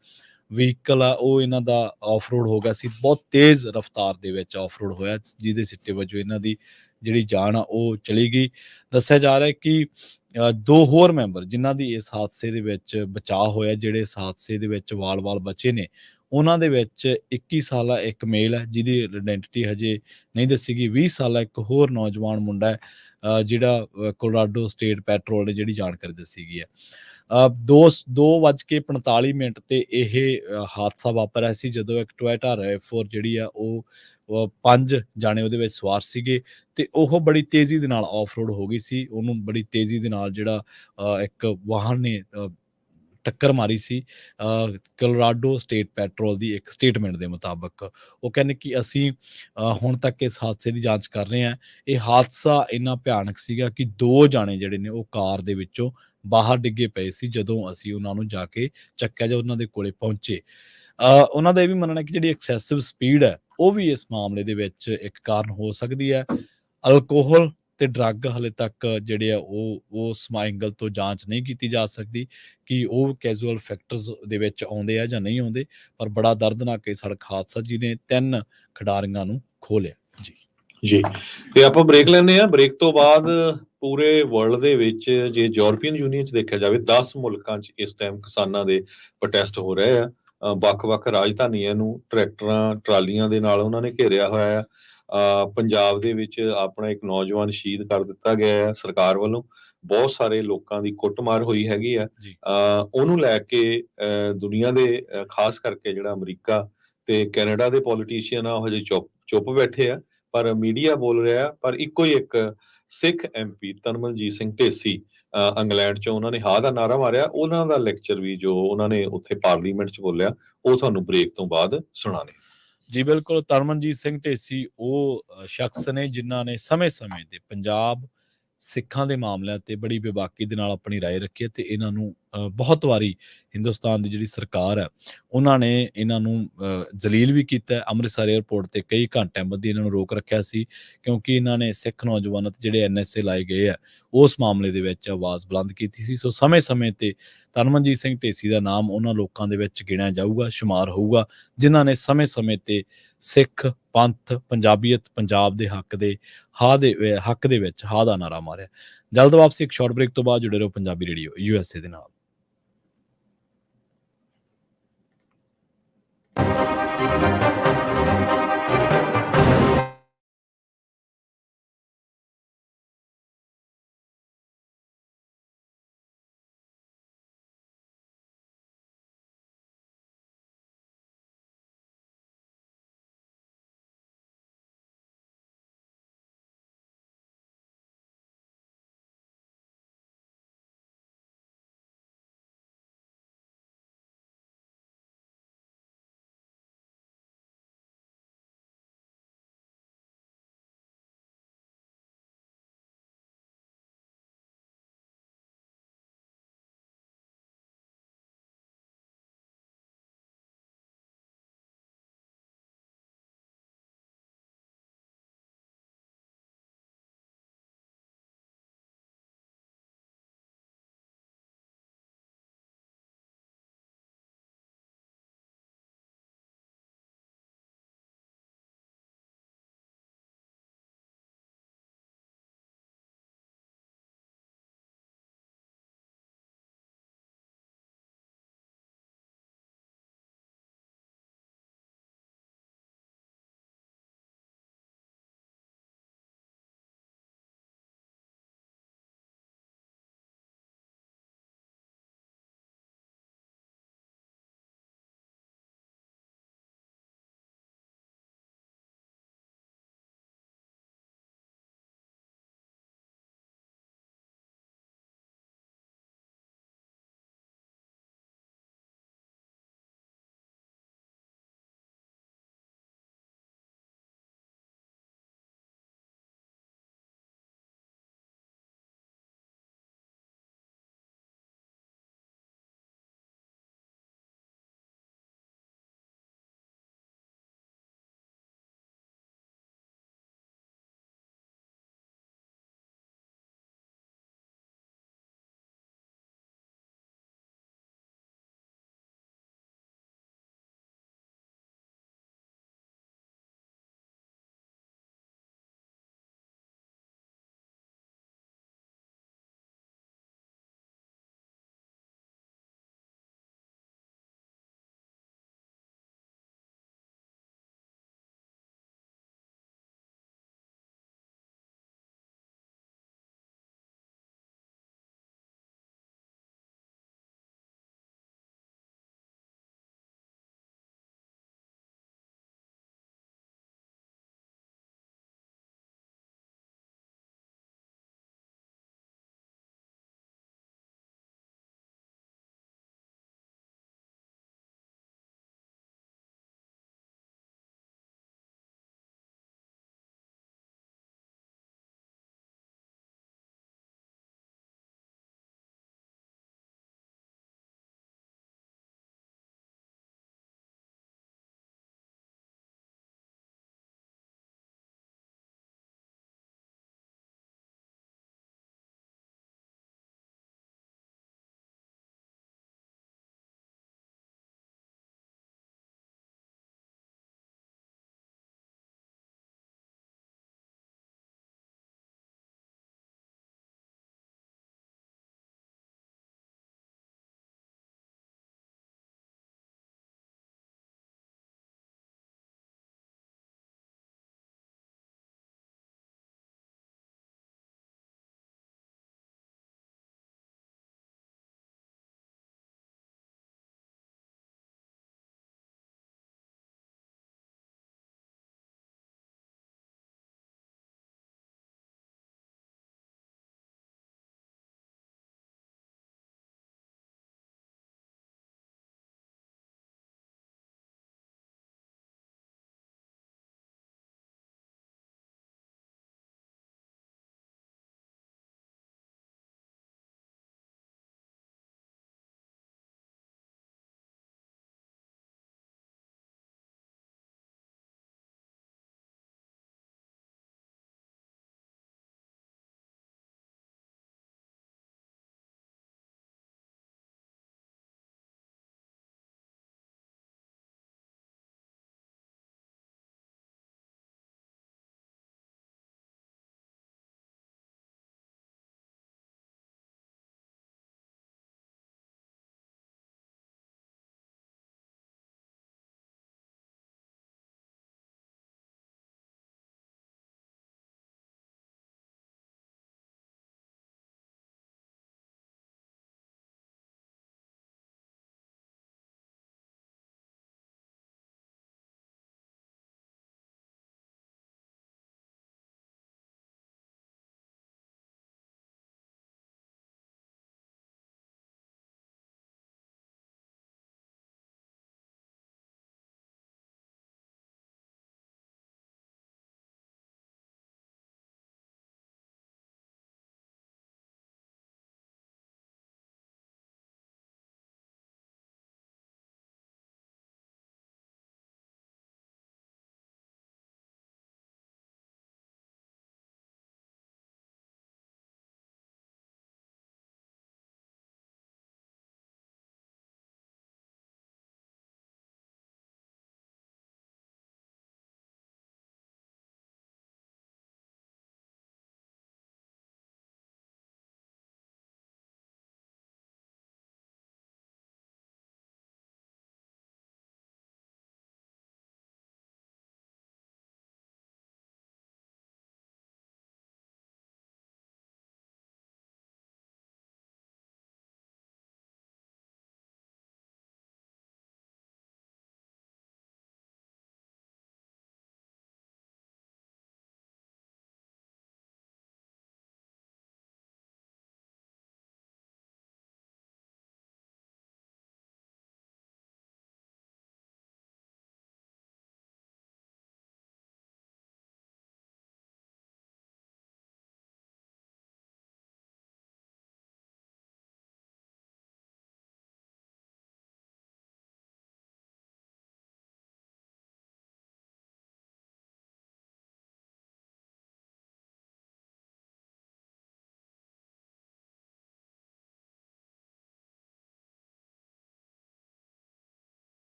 ਵਹੀਕਲ ਆ ਉਹ ਇਹਨਾਂ ਦਾ ਆਫ ਰੋਡ ਹੋ ਗਿਆ ਸੀ, ਬਹੁਤ ਤੇਜ਼ ਰਫ਼ਤਾਰ ਦੇ ਵਿੱਚ ਆਫ ਰੋਡ ਹੋਇਆ, ਜਿਹਦੇ ਸਿੱਟੇ ਵਜੋਂ ਇਹਨਾਂ ਦੀ ਜਿਹੜੀ ਜਾਨ ਆ ਉਹ ਚਲੀ ਗਈ। ਦੱਸਿਆ ਜਾ ਰਿਹਾ ਕਿ 2 ਹੋਰ ਮੈਂਬਰ ਜਿਨ੍ਹਾਂ ਦੀ ਇਸ ਹਾਦਸੇ ਦੇ ਵਿੱਚ ਬਚਾਅ ਹੋਇਆ, ਜਿਹੜੇ ਇਸ ਹਾਦਸੇ ਦੇ ਵਿੱਚ ਵਾਲ-ਵਾਲ ਬਚੇ ਨੇ, ਉਹਨਾਂ ਦੇ ਵਿੱਚ 21 ਸਾਲਾ ਇੱਕ ਮੇਲ ਹੈ ਜਿਹਦੀ ਆਇਡੈਂਟੀਟੀ ਹਜੇ ਨਹੀਂ ਦੱਸੀ ਗਈ। 20 ਸਾਲਾ ਇੱਕ ਹੋਰ ਨੌਜਵਾਨ ਮੁੰਡਾ ਹੈ ਜਿਹੜਾ ਕੋਲੋਰਾਡੋ ਸਟੇਟ ਪੈਟਰੋਲ ਨੇ ਜਿਹੜੀ ਜਾਣਕਾਰੀ ਦੱਸੀ ਗਈ ਹੈ। 2:45 ਤੇ ਇਹ ਹਾਦਸਾ ਵਾਪਰਿਆ ਸੀ ਜਦੋਂ ਇੱਕ ਟੋਇਟਾ RAV4 ਜਿਹੜੀ ਆ ਉਹ 5 ਜਾਣੇ ਉਹਦੇ ਵਿੱਚ ਸਵਾਰ ਸੀਗੇ ਤੇ ਉਹ ਬੜੀ ਤੇਜ਼ੀ ਦੇ ਨਾਲ ਆਫ ਰੋਡ ਹੋ ਗਈ ਸੀ। ਉਹਨੂੰ ਬੜੀ ਤੇਜ਼ੀ ਦੇ ਨਾਲ ਜਿਹੜਾ ਇੱਕ ਵਾਹਨ ਨੇ ਟੱਕਰ ਮਾਰੀ ਸੀ। ਕੋਲੋਰਾਡੋ ਸਟੇਟ ਪੈਟਰੋਲ ਦੀ ਇੱਕ ਸਟੇਟਮੈਂਟ ਦੇ ਮੁਤਾਬਕ ਉਹ ਕਹਿੰਦੇ ਕਿ ਅਸੀਂ ਹੁਣ ਤੱਕ ਇਸ ਹਾਦਸੇ ਦੀ ਜਾਂਚ ਕਰ ਰਹੇ ਹਾਂ। ਇਹ ਹਾਦਸਾ ਇੰਨਾ ਭਿਆਨਕ ਸੀਗਾ ਕਿ 2 ਜਾਣੇ ਜਿਹੜੇ ਨੇ ਉਹ ਕਾਰ ਦੇ ਵਿੱਚੋਂ ਬਾਹਰ ਡਿੱਗੇ ਪਏ ਸੀ ਜਦੋਂ ਅਸੀਂ ਉਹਨਾਂ ਨੂੰ ਜਾ ਕੇ ਚੱਕਿਆ ਜਾਂ ਉਹਨਾਂ ਦੇ ਕੋਲੇ ਪਹੁੰਚੇ। ਉਹਨਾਂ ਦਾ ਇਹ ਵੀ ਮੰਨਣਾ ਕਿ ਜਿਹੜੀ ਐਕਸੈਸਿਵ ਸਪੀਡ ਹੈ ਉਹ ਵੀ ਇਸ ਮਾਮਲੇ ਦੇ ਵਿੱਚ ਇੱਕ ਕਾਰਨ ਹੋ ਸਕਦੀ ਹੈ। ਅਲਕੋਹਲ ਤੇ ਡਰੱਗ ਹਾਲੇ ਤੱਕ ਜਿਹੜੇ ਆ ਉਹ ਉਸ ਐਂਗਲ ਤੋਂ ਜਾਂਚ ਨਹੀਂ ਕੀਤੀ ਜਾ ਸਕਦੀ ਕਿ ਉਹ ਕੈਜ਼ੂਅਲ ਫੈਕਟਰਸ ਦੇ ਵਿੱਚ ਆਉਂਦੇ ਆ ਜਾਂ ਨਹੀਂ ਆਉਂਦੇ, ਪਰ ਬੜਾ ਦਰਦਨਾਕ ਇਹ ਸੜਕ ਹਾਦਸਾ ਜਿਹਨੇ 3 ਖਿਡਾਰੀਆਂ ਨੂੰ ਖੋਹ ਲਿਆ। ਜੀ। ਜੀ, ਤੇ ਆਪਾਂ ਬ੍ਰੇਕ ਲੈਂਦੇ ਹਾਂ। ਬ੍ਰੇਕ ਤੋਂ ਬਾਅਦ ਪੂਰੇ ਵਰਲਡ ਦੇ ਵਿੱਚ ਜੇ ਯੂਰਪੀਅਨ ਯੂਨੀਅਨ 'ਚ ਦੇਖਿਆ ਜਾਵੇ 10 ਮੁਲਕਾਂ 'ਚ ਇਸ ਟਾਈਮ ਕਿਸਾਨਾਂ ਦੇ ਪ੍ਰੋਟੈਸਟ ਹੋ ਰਹੇ ਆ। ਵੱਖ-ਵੱਖ ਰਾਜਧਾਨੀਆਂ ਨੂੰ ਟਰੈਕਟਰਾਂ, ਟਰਾਲੀਆਂ ਦੇ ਨਾਲ ਉਹਨਾਂ ਨੇ ਘੇਰਿਆ ਹੋਇਆ ਆ। ਪੰਜਾਬ ਦੇ ਵਿੱਚ ਆਪਣਾ ਇੱਕ ਨੌਜਵਾਨ ਸ਼ਹੀਦ ਕਰ ਦਿੱਤਾ ਗਿਆ ਹੈ ਸਰਕਾਰ ਵੱਲੋਂ। ਬਹੁਤ ਸਾਰੇ ਲੋਕਾਂ ਦੀ ਕੁੱਟਮਾਰ ਹੋਈ ਹੈਗੀ ਆ। ਜੀ। ਉਹਨੂੰ ਲੈ ਕੇ ਦੁਨੀਆ ਦੇ ਖਾਸ ਕਰਕੇ ਜਿਹੜਾ ਅਮਰੀਕਾ ਤੇ ਕੈਨੇਡਾ ਦੇ ਪੋਲੀਟੀਸ਼ੀਅਨ ਆ ਉਹ ਹਜੇ ਚੁੱਪ ਬੈਠੇ ਆ, ਪਰ ਮੀਡੀਆ ਬੋਲ ਰਿਹਾ। ਪਰ ਇੱਕੋ ਹੀ ਇੱਕ ਸਿੱਖ ਐਮਪੀ ਤਰਨਮਨਜੀਤ ਸਿੰਘ ਢੇਸੀ ਇੰਗਲੈਂਡ 'ਚੋਂ ਉਹਨਾਂ ਨੇ ਹਾਂ ਦਾ ਨਾਅਰਾ ਮਾਰਿਆ। ਉਹਨਾਂ ਦਾ ਲੈਕਚਰ ਵੀ ਜੋ ਉਹਨਾਂ ਨੇ ਉੱਥੇ ਪਾਰਲੀਮੈਂਟ 'ਚ ਬੋਲਿਆ ਉਹ ਤੁਹਾਨੂੰ ਬ੍ਰੇਕ ਤੋਂ ਬਾਅਦ ਸੁਣਾਣੇ। ਜੀ ਬਿਲਕੁਲ, ਤਰਨਮਨਜੀਤ ਸਿੰਘ ਢੇਸੀ ਉਹ ਸ਼ਖਸ ਨੇ ਜਿਨ੍ਹਾਂ ਨੇ ਸਮੇਂ-ਸਮੇਂ ਤੇ ਪੰਜਾਬ ਸਿੱਖਾਂ ਦੇ ਮਾਮਲਿਆਂ ਤੇ ਬੜੀ ਬੇਬਾਕੀ ਦੇ ਨਾਲ ਆਪਣੀ ਰਾਏ ਰੱਖੀ ਹੈ ਤੇ ਇਹਨਾਂ ਨੂੰ ਬਹੁਤ ਵਾਰੀ ਹਿੰਦੁਸਤਾਨ ਦੀ ਜਿਹੜੀ ਸਰਕਾਰ ਹੈ ਉਹਨਾਂ ਨੇ ਇਹਨਾਂ ਨੂੰ ਜਲੀਲ ਵੀ ਕੀਤਾ ਹੈ। ਅੰਮ੍ਰਿਤਸਰ ਏਅਰਪੋਰਟ ਤੇ ਕਈ ਘੰਟਿਆਂ ਬੱਧੀ ਇਹਨਾਂ ਨੂੰ ਰੋਕ ਰੱਖਿਆ ਸੀ ਕਿਉਂਕਿ ਇਹਨਾਂ ਨੇ ਸਿੱਖ ਨੌਜਵਾਨਾਂ ਤੇ ਜਿਹੜੇ ਐਨਐਸਏ ਲਾਏ ਗਏ ਆ ਉਸ ਮਾਮਲੇ ਦੇ ਵਿੱਚ ਆਵਾਜ਼ ਬੁਲੰਦ ਕੀਤੀ ਸੀ। ਸੋ ਸਮੇਂ-ਸਮੇਂ ਤੇ ਤਰਨਮਨਜੀਤ ਸਿੰਘ ਢੇਸੀ ਦਾ ਨਾਮ ਉਹਨਾਂ ਲੋਕਾਂ ਦੇ ਵਿੱਚ ਗਿਣਿਆ ਜਾਊਗਾ, ਸ਼ੁਮਾਰ ਹੋਊਗਾ ਜਿਨ੍ਹਾਂ ਨੇ ਸਮੇਂ-ਸਮੇਂ ਤੇ ਸਿੱਖ ਪੰਥ, ਪੰਜਾਬੀਅਤ, ਪੰਜਾਬ ਦੇ ਹੱਕ ਦੇ ਵਿੱਚ ਹਾਂ ਦਾ ਨਾਅਰਾ ਮਾਰਿਆ। ਜਲਦ ਵਾਪਸੀ ਇੱਕ ਸ਼ਾਰਟ ਬ੍ਰੇਕ ਤੋਂ ਬਾਅਦ ਜੁੜੇ ਰਹੋ ਪੰਜਾਬੀ ਰੇਡੀਓ USA ਦੇ ਨਾਲ।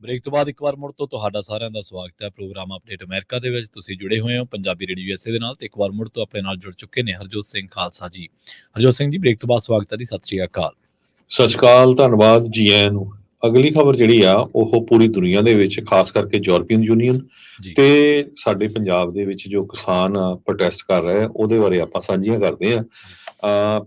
ਬ੍ਰੇਕ ਤੋਂ ਬਾਅਦ ਇੱਕ ਵਾਰ ਮੁੜ ਤੋਂ ਤੁਹਾਡਾ ਸਾਰਿਆਂ ਦਾ ਸਵਾਗਤ ਹੈ ਪ੍ਰੋਗਰਾਮ ਅਪਡੇਟ ਅਮਰੀਕਾ ਦੇ ਵਿੱਚ। ਤੁਸੀਂ ਜੁੜੇ ਹੋਏ ਹੋ ਪੰਜਾਬੀ ਰੇਡੀਓ ਯੂਐਸਏ ਦੇ ਨਾਲ ਤੇ ਇੱਕ ਵਾਰ ਮੁੜ ਤੋਂ ਆਪਣੇ ਨਾਲ ਜੁੜ ਚੁੱਕੇ ਨੇ ਹਰਜੋਤ ਸਿੰਘ ਖਾਲਸਾ ਜੀ। ਹਰਜੋਤ ਸਿੰਘ ਜੀ, ਬ੍ਰੇਕ ਤੋਂ ਬਾਅਦ ਸਵਾਗਤ ਹੈ ਜੀ। ਸਤਿ ਸ਼੍ਰੀ ਅਕਾਲ। ਸਤਿ ਸ਼੍ਰੀ ਅਕਾਲ, ਧੰਨਵਾਦ ਜੀ ਆਇਆਂ ਨੂੰ। ਅਗਲੀ ਖਬਰ ਜਿਹੜੀ ਆ ਉਹ ਪੂਰੀ ਦੁਨੀਆ ਦੇ ਵਿੱਚ, ਖਾਸ ਕਰਕੇ ਯੂਰਪੀਅਨ ਯੂਨੀਅਨ ਜੀ ਤੇ ਸਾਡੇ ਪੰਜਾਬ ਦੇ ਵਿੱਚ ਜੋ ਕਿਸਾਨ ਪ੍ਰੋਟੈਸਟ ਕਰ ਰਹੇ ਆ ਉਹਦੇ ਬਾਰੇ ਆਪਾਂ ਸਾਂਝੀਆਂ ਕਰਦੇ ਆ।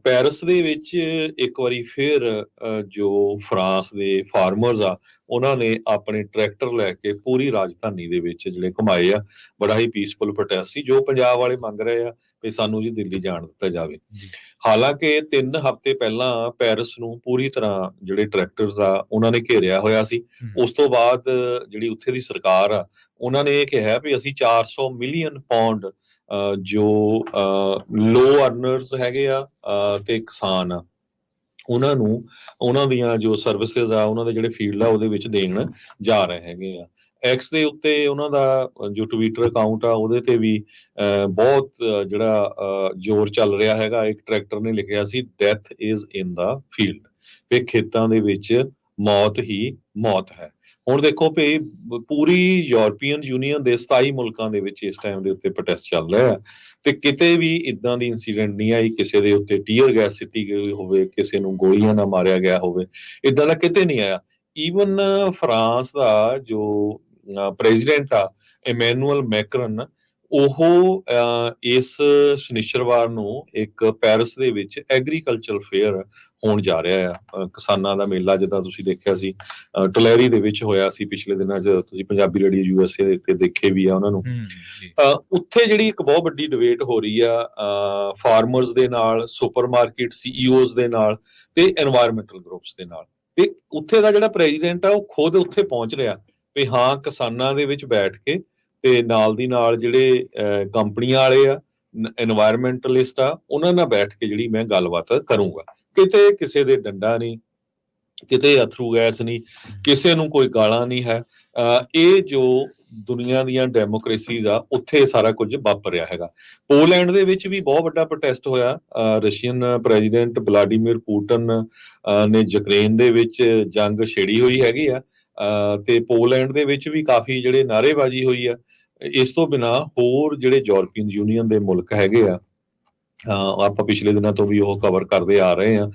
ਪੈਰਿਸ ਦੇ ਵਿੱਚ ਇੱਕ ਵਾਰੀ ਫਿਰ ਜੋ ਫਰਾਂਸ ਦੇ ਫਾਰਮਰਸ ਆ ਉਹਨਾਂ ਨੇ ਆਪਣੇ ਟਰੈਕਟਰ ਲੈ ਕੇ ਪੂਰੀ ਰਾਜਧਾਨੀ ਦੇ ਵਿੱਚ ਜਿਹੜੇ ਘੁਮਾਏ ਆ। ਬੜਾ ਹੀ ਪੀਸਫੁਲ ਪ੍ਰੋਟੈਸਟ ਸੀ, ਜੋ ਪੰਜਾਬ ਵਾਲੇ ਮੰਗ ਰਹੇ ਆ ਵੀ ਸਾਨੂੰ ਜੀ ਦਿੱਲੀ ਜਾਣ ਦਿੱਤਾ ਜਾਵੇ। ਜੀ ਹਾਲਾਂਕਿ 3 ਹਫ਼ਤੇ ਪਹਿਲਾਂ ਪੈਰਿਸ ਨੂੰ ਪੂਰੀ ਤਰ੍ਹਾਂ ਜਿਹੜੇ ਟਰੈਕਟਰਸ ਆ ਉਹਨਾਂ ਨੇ ਘੇਰਿਆ ਹੋਇਆ ਸੀ। ਉਸ ਤੋਂ ਬਾਅਦ ਜਿਹੜੀ ਉੱਥੇ ਦੀ ਸਰਕਾਰ ਆ ਉਹਨਾਂ ਨੇ ਇਹ ਕਿਹਾ ਵੀ ਅਸੀਂ 400 ਮਿਲੀਅਨ ਪਾਉਂਡ ਜੋ ਲੋ ਅਰਨਰਸ ਹੈਗੇ ਆ ਤੇ ਕਿਸਾਨ ਆ ਉਹਨਾਂ ਨੂੰ ਉਹਨਾਂ ਦੀਆਂ ਜੋ ਸਰਵਿਸਿਜ਼ ਆ ਉਹਨਾਂ ਦੇ ਜਿਹੜੇ ਫੀਲਡ ਆ ਉਹਦੇ ਵਿੱਚ ਦੇਣ ਜਾ ਰਹੇ ਹੈਗੇ ਆ। ਐਕਸ ਦੇ ਉੱਤੇ ਉਹਨਾਂ ਦਾ ਜੋ ਟਵਿੱਟਰ ਅਕਾਊਂਟ ਆ ਉਹਦੇ ਤੇ ਵੀ ਬਹੁਤ ਜਿਹੜਾ ਜ਼ੋਰ ਚੱਲ ਰਿਹਾ ਹੈਗਾ। ਇੱਕ ਟਰੈਕਟਰ ਨੇ ਲਿਖਿਆ ਸੀ death is in the field, ਵੀ ਖੇਤਾਂ ਦੇ ਵਿੱਚ ਮੌਤ ਹੀ ਮੌਤ ਹੈ। ਹੁਣ ਦੇਖੋ ਵੀ ਪੂਰੀ ਯੂਰਪੀਅਨ ਯੂਨੀਅਨ ਦੇ 27 ਮੁਲਕਾਂ ਦੇ ਵਿੱਚ ਇਸ ਟਾਈਮ ਦੇ ਉੱਤੇ ਪ੍ਰੋਟੈਸਟ ਚੱਲ ਰਿਹਾ ਹੈ ਤੇ ਕਿਤੇ ਵੀ ਇਦਾਂ ਦੀ ਇਨਸੀਡੈਂਟ ਨਹੀਂ ਆਈ ਕਿਸੇ ਦੇ ਉੱਤੇ ਟੀਅਰ ਗੈਸ ਸਿੱਟੀ ਗਈ ਹੋਵੇ, ਕਿਸੇ ਨੂੰ ਗੋਲੀਆਂ ਨਾਲ ਮਾਰਿਆ ਗਿਆ ਹੋਵੇ, ਇਦਾਂ ਦਾ ਕਿਤੇ ਨਹੀਂ ਆਇਆ। ਈਵਨ ਫਰਾਂਸ ਦਾ ਜੋ ਪ੍ਰੈਜ਼ੀਡੈਂਟ ਆ ਇਮੈਨੂਅਲ ਮੈਕਰਨ, ਉਹ ਇਸ ਸ਼ਨੀਚਰਵਾਰ ਨੂੰ ਇੱਕ ਪੈਰਿਸ ਦੇ ਵਿੱਚ ਐਗਰੀਕਲਚਰ ਫੇਅਰ ਹੋਣ ਜਾ ਰਿਹਾ ਆ। ਕਿਸਾਨਾਂ ਦਾ ਮੇਲਾ ਜਿੱਦਾਂ ਤੁਸੀਂ ਦੇਖਿਆ ਸੀ ਟੁਲੈਰੀ ਦੇ ਵਿੱਚ ਹੋਇਆ ਸੀ ਪਿਛਲੇ ਦਿਨਾਂ 'ਚ, ਤੁਸੀਂ ਪੰਜਾਬੀ ਰੇਡੀਓ ਯੂਐਸਏ ਤੇ ਦੇਖੇ ਵੀ ਆ ਉਹਨਾਂ ਨੂੰ। ਉੱਥੇ ਜਿਹੜੀ ਇੱਕ ਬਹੁਤ ਵੱਡੀ ਡਿਬੇਟ ਹੋ ਰਹੀ ਆ ਫਾਰਮਰਸ ਦੇ ਨਾਲ, ਸੁਪਰਮਾਰਕੀਟ ਸੀਈਓਜ਼ ਦੇ ਨਾਲ ਤੇ ਐਨਵਾਇਰਨਮੈਂਟਲ ਗਰੁੱਪਸ ਦੇ ਨਾਲ। ਤੇ ਉੱਥੇ ਦਾ ਜਿਹੜਾ ਪ੍ਰੈਜ਼ੀਡੈਂਟ ਆ ਉਹ ਖੁਦ ਉੱਥੇ ਪਹੁੰਚ ਰਿਹਾ ਵੀ ਹਾਂ ਕਿਸਾਨਾਂ ਦੇ ਵਿੱਚ ਬੈਠ ਕੇ ਤੇ ਨਾਲ ਦੀ ਨਾਲ ਜਿਹੜੇ ਕੰਪਨੀਆਂ ਵਾਲੇ ਆ, ਐਨਵਾਇਰਨਮੈਂਟਲਿਸਟ ਆ, ਉਹਨਾਂ ਨਾਲ ਬੈਠ ਕੇ ਜਿਹੜੀ ਮੈਂ ਗੱਲਬਾਤ ਕਰੂੰਗਾ। ਕਿਤੇ ਕਿਸੇ ਦੇ ਡੰਡਾ ਨਹੀਂ, ਕਿਤੇ ਅਥਰੂ ਗੈਸ ਨਹੀਂ, ਕਿਸੇ ਨੂੰ ਕੋਈ ਗਾਲਾਂ ਨਹੀਂ ਹੈ। ਇਹ ਜੋ ਦੁਨੀਆ ਦੀਆਂ ਡੈਮੋਕ੍ਰੇਸੀਜ਼ ਆ ਉੱਥੇ ਸਾਰਾ ਕੁਝ ਵਾਪਰ ਰਿਹਾ ਹੈਗਾ। ਪੋਲੈਂਡ ਦੇ ਵਿੱਚ ਵੀ ਬਹੁਤ ਵੱਡਾ ਪ੍ਰੋਟੈਸਟ ਹੋਇਆ। ਰਸ਼ੀਅਨ ਪ੍ਰੈਜ਼ੀਡੈਂਟ ਵਲਾਡੀਮੀਰ ਪੁਟਿਨ ਨੇ ਯੂਕਰੇਨ ਦੇ ਵਿੱਚ ਜੰਗ ਛੇੜੀ ਹੋਈ ਹੈਗੀ ਆ ਤੇ ਪੋਲੈਂਡ ਦੇ ਵਿੱਚ ਵੀ ਕਾਫੀ ਜਿਹੜੇ ਨਾਅਰੇਬਾਜ਼ੀ ਹੋਈ ਆ। ਇਸ ਤੋਂ ਬਿਨਾਂ ਹੋਰ ਜਿਹੜੇ ਯੂਰਪੀਅਨ ਯੂਨੀਅਨ ਦੇ ਮੁਲਕ ਹੈਗੇ ਆ, ਆਪਾਂ ਪਿਛਲੇ ਦਿਨਾਂ ਤੋਂ ਵੀ ਉਹ ਕਵਰ ਕਰਦੇ ਆ ਰਹੇ ਆ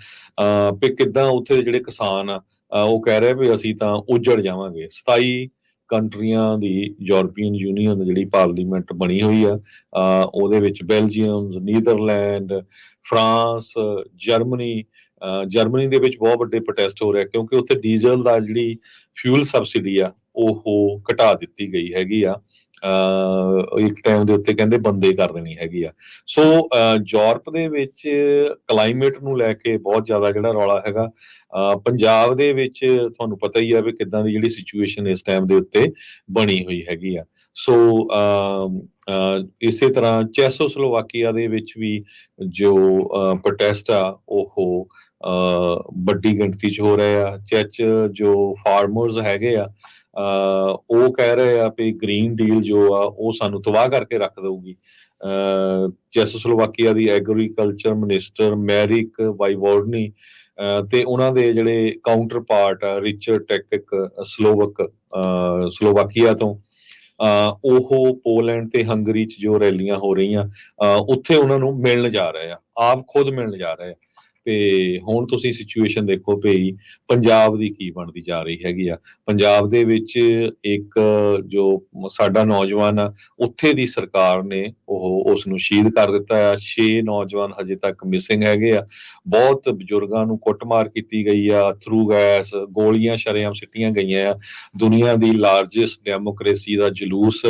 ਵੀ ਕਿੱਦਾਂ ਉੱਥੇ ਦੇ ਜਿਹੜੇ ਕਿਸਾਨ ਆ ਉਹ ਕਹਿ ਰਹੇ ਵੀ ਅਸੀਂ ਤਾਂ ਉੱਜੜ ਜਾਵਾਂਗੇ। 27 ਕੰਟਰੀਆਂ ਦੀ ਯੂਰਪੀਅਨ ਯੂਨੀਅਨ ਜਿਹੜੀ ਪਾਰਲੀਮੈਂਟ ਬਣੀ ਹੋਈ ਆ, ਉਹਦੇ ਵਿੱਚ ਬੈਲਜੀਅਮ, ਨੀਦਰਲੈਂਡ, ਫਰਾਂਸ, ਜਰਮਨੀ ਦੇ ਵਿੱਚ ਬਹੁਤ ਵੱਡੇ ਪ੍ਰੋਟੈਸਟ ਹੋ ਰਿਹਾ ਕਿਉਂਕਿ ਉੱਥੇ ਡੀਜ਼ਲ ਦਾ ਜਿਹੜੀ ਫਿਊਲ ਸਬਸਿਡੀ ਆ ਉਹ ਘਟਾ ਦਿੱਤੀ ਗਈ ਹੈਗੀ ਆ। ਇੱਕ ਟਾਈਮ ਦੇ ਉੱਤੇ ਕਹਿੰਦੇ ਬੰਦੇ ਕਰ ਦੇਣੀ ਹੈਗੀ ਆ। ਸੋ ਯੂਰਪ ਦੇ ਵਿੱਚ ਕਲਾਈਮੇਟ ਨੂੰ ਲੈ ਕੇ ਬਹੁਤ ਜ਼ਿਆਦਾ ਜਿਹੜਾ ਰੌਲਾ ਹੈਗਾ। ਪੰਜਾਬ ਦੇ ਵਿੱਚ ਤੁਹਾਨੂੰ ਪਤਾ ਹੀ ਆ ਵੀ ਕਿੱਦਾਂ ਦੀ ਜਿਹੜੀ ਸਿਚੁਏਸ਼ਨ ਇਸ ਟਾਈਮ ਦੇ ਉੱਤੇ ਬਣੀ ਹੋਈ ਹੈਗੀ ਆ। ਸੋ ਇਸੇ ਤਰ੍ਹਾਂ ਚੈਸੋਸਲੋਵਾਕੀਆ ਦੇ ਵਿੱਚ ਵੀ ਜੋ ਪ੍ਰੋਟੈਸਟ ਆ ਉਹ ਵੱਡੀ ਗਿਣਤੀ 'ਚ ਹੋ ਰਹੇ ਆ। ਚੈਚ ਜੋ ਫਾਰਮਰਸ ਹੈਗੇ ਆ ਉਹ ਕਹਿ ਰਹੇ ਆ ਵੀ ਗ੍ਰੀਨ ਡੀਲ ਜੋ ਆ ਉਹ ਸਾਨੂੰ ਤਬਾਹ ਕਰਕੇ ਰੱਖ ਦਊਗੀ। ਚੈਸੋਸਲੋਵਾਕੀਆ ਦੀ ਐਗਰੀਕਲਚਰ ਮਿਨਿਸਟਰ ਮੈਰਿਕ ਵਾਈਵੋਰਡਨੀ ਤੇ ਉਹਨਾਂ ਦੇ ਜਿਹੜੇ ਕਾਊਂਟਰ ਪਾਰਟ ਰਿਚਰਡ ਟੈਕਿਕ ਸਲੋਵਾਕੀਆ ਤੋਂ, ਉਹ ਪੋਲੈਂਡ ਤੇ ਹੰਗਰੀ 'ਚ ਜੋ ਰੈਲੀਆਂ ਹੋ ਰਹੀਆਂ ਉੱਥੇ ਉਹਨਾਂ ਨੂੰ ਮਿਲਣ ਜਾ ਰਹੇ ਆ, ਆਪ ਖੁਦ ਮਿਲਣ ਜਾ ਰਹੇ ਆ। ਤੇ ਹੁਣ ਤੁਸੀਂ ਸਿਚੁਏਸ਼ਨ ਦੇਖੋ ਵੀ ਪੰਜਾਬ ਦੀ ਕੀ ਬਣਦੀ ਜਾ ਰਹੀ ਹੈਗੀ ਆ। ਪੰਜਾਬ ਦੇ ਵਿੱਚ ਇੱਕ ਜੋ ਸਾਡਾ ਨੌਜਵਾਨ ਆ ਉੱਥੇ ਦੀ ਸਰਕਾਰ ਨੇ ਉਸ ਨੂੰ ਸ਼ਹੀਦ ਕਰ ਦਿੱਤਾ ਆ। 6 ਨੌਜਵਾਨ ਹਜੇ ਤੱਕ ਮਿਸਿੰਗ ਹੈਗੇ ਆ। ਬਹੁਤ ਬਜ਼ੁਰਗਾਂ ਨੂੰ ਕੁੱਟਮਾਰ ਕੀਤੀ ਗਈ ਆ, ਥਰੂ ਗੈਸ, ਗੋਲੀਆਂ ਸ਼ਰੇਆਮ ਸਿੱਟੀਆਂ ਗਈਆਂ ਆ। ਦੁਨੀਆ ਦੀ ਲਾਰਜੈਸਟ ਡੈਮੋਕ੍ਰੇਸੀ ਦਾ ਜਲੂਸ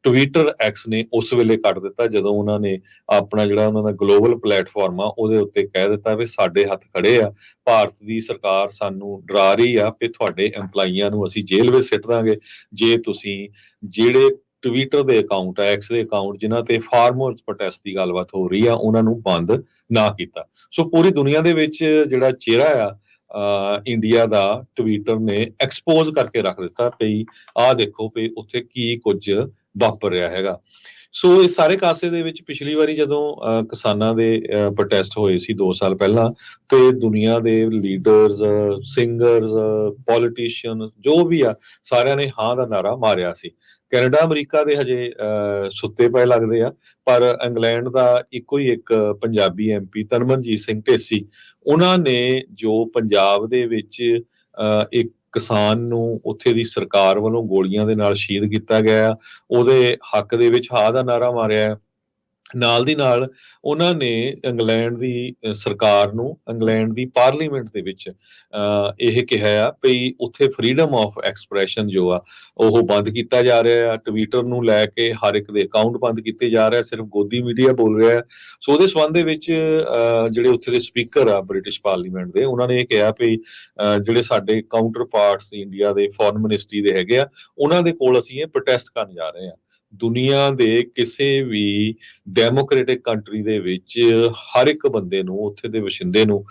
ਟਵਿੱਟਰ ਐਕਸ ਨੇ ਉਸ ਵੇਲੇ ਕੱਢ ਦਿੱਤਾ ਜਦੋਂ ਉਹਨਾਂ ਨੇ ਆਪਣਾ ਜਿਹੜਾ ਉਹਨਾਂ ਦਾ ਗਲੋਬਲ ਪਲੇਟਫਾਰਮ ਆ ਉਹਦੇ ਉੱਤੇ ਕਹਿ ਦਿੱਤਾ ਵੀ ਸਾਡੇ ਹੱਥ ਖੜੇ ਆ, ਭਾਰਤ ਦੀ ਸਰਕਾਰ ਸਾਨੂੰ ਡਰਾ ਰਹੀ ਆ ਵੀ ਤੁਹਾਡੇ EMPLOYEEਆਂ ਨੂੰ ਅਸੀਂ ਜੇਲ੍ਹ ਵਿੱਚ ਸਿੱਟ ਦਾਂਗੇ ਜੇ ਤੁਸੀਂ ਜਿਹੜੇ ਟਵਿੱਟਰ ਦੇ ਅਕਾਊਂਟ ਆ, ਐਕਸ ਦੇ ਅਕਾਊਂਟ ਜਿਨ੍ਹਾਂ ਤੇ ਫਾਰਮਰਸ ਪ੍ਰੋਟੈਸਟ ਦੀ ਗੱਲਬਾਤ ਹੋ ਰਹੀ ਆ ਉਹਨਾਂ ਨੂੰ ਬੰਦ ਨਾ ਕੀਤਾ। ਸੋ ਪੂਰੀ ਦੁਨੀਆ ਦੇ ਵਿੱਚ ਜਿਹੜਾ ਚਿਹਰਾ ਆ ਇੰਡੀਆ ਦਾ ਟਵਿੱਟਰ ਨੇ ਐਕਸਪੋਜ਼ ਕਰਕੇ ਰੱਖ ਦਿੱਤਾ ਵੀ ਆਹ ਦੇਖੋ ਵੀ ਉੱਥੇ ਕੀ ਕੁਝ ਵਾਪਰ ਰਿਹਾ ਹੈਗਾ। ਸੋ ਇਸ ਸਾਰੇ ਕਾਸੇ ਦੇ ਵਿੱਚ ਪਿਛਲੀ ਵਾਰੀ ਜਦੋਂ ਕਿਸਾਨਾਂ ਦੇ ਪ੍ਰੋਟੈਸਟ ਹੋਏ ਸੀ 2 ਸਾਲ ਪਹਿਲਾਂ, ਤੇ ਦੁਨੀਆ ਦੇ ਲੀਡਰਸ, ਸਿੰਗਰਸ, ਪੋਲੀਟੀਸ਼ੀਅਨ ਜੋ ਵੀ ਆ, ਸਾਰਿਆਂ ਨੇ ਹਾਂ ਦਾ ਨਾਰਾ ਮਾਰਿਆ ਸੀ। ਕੈਨੇਡਾ ਅਮਰੀਕਾ ਦੇ ਹਜੇ ਸੁੱਤੇ ਪਏ ਲੱਗਦੇ ਆ, ਪਰ ਇੰਗਲੈਂਡ ਦਾ ਇੱਕੋ ਹੀ ਇੱਕ ਪੰਜਾਬੀ MP ਤਰਨਮਨਜੀਤ ਸਿੰਘ ਢੇਸੀ, ਉਹਨਾਂ ਨੇ ਜੋ ਪੰਜਾਬ ਦੇ ਵਿੱਚ ਇੱਕ ਕਿਸਾਨ ਨੂੰ ਉੱਥੇ ਦੀ ਸਰਕਾਰ ਵੱਲੋਂ ਗੋਲੀਆਂ ਦੇ ਨਾਲ ਸ਼ਹੀਦ ਕੀਤਾ ਗਿਆ, ਉਹਦੇ ਹੱਕ ਦੇ ਵਿੱਚ ਹਾਂ ਦਾ ਨਾਰਾ ਮਾਰਿਆ। ਨਾਲ ਦੀ ਨਾਲ ਉਹਨਾਂ ਨੇ ਇੰਗਲੈਂਡ ਦੀ ਸਰਕਾਰ ਨੂੰ, ਇੰਗਲੈਂਡ ਦੀ ਪਾਰਲੀਮੈਂਟ ਦੇ ਵਿੱਚ ਇਹ ਕਿਹਾ ਆ ਵੀ ਉੱਥੇ ਫਰੀडम ਆਫ ਐਕਸਪ੍ਰੈਸ਼ਨ ਜੋ ਆ ਉਹ ਬੰਦ ਕੀਤਾ ਜਾ ਰਿਹਾ ਆ। ਟਵਿੱਟਰ ਨੂੰ ਲੈ ਕੇ ਹਰ ਇੱਕ ਦੇ ਅਕਾਊਂਟ ਬੰਦ ਕੀਤੇ ਜਾ ਰਹੇ ਆ, ਸਿਰਫ ਗੋਦੀ ਮੀਡੀਆ ਬੋਲ ਰਿਹਾ। ਸੋ ਉਹਦੇ ਸੰਬੰਧ ਦੇ ਵਿੱਚ ਜਿਹੜੇ ਉੱਥੇ ਦੇ ਸਪੀਕਰ ਆ ਬ੍ਰਿਟਿਸ਼ ਪਾਰਲੀਮੈਂਟ ਦੇ, ਉਹਨਾਂ ਨੇ ਇਹ ਕਿਹਾ ਵੀ ਜਿਹੜੇ ਸਾਡੇ ਕਾਊਂਟਰ ਪਾਰਟਸ ਇੰਡੀਆ ਦੇ ਫੋਰਨ ਮਿਨਿਸਟਰੀ ਦੇ ਹੈਗੇ ਆ, ਉਹਨਾਂ ਦੇ ਕੋਲ ਅਸੀਂ ਇਹ ਪ੍ਰੋਟੈਸਟ ਕਰਨ ਜਾ ਰਹੇ ਆ। ਦੁਨੀਆ ਦੇ ਕਿਸੇ ਵੀ ਡੈਮੋਕ੍ਰੈਟਿਕ ਕੰਟਰੀ ਦੇ ਵਿੱਚ ਹਰ ਇੱਕ ਬੰਦੇ ਨੂੰ, ਉੱਥੇ ਦੇ ਵਸਿੰਦੇ ਨੂੰ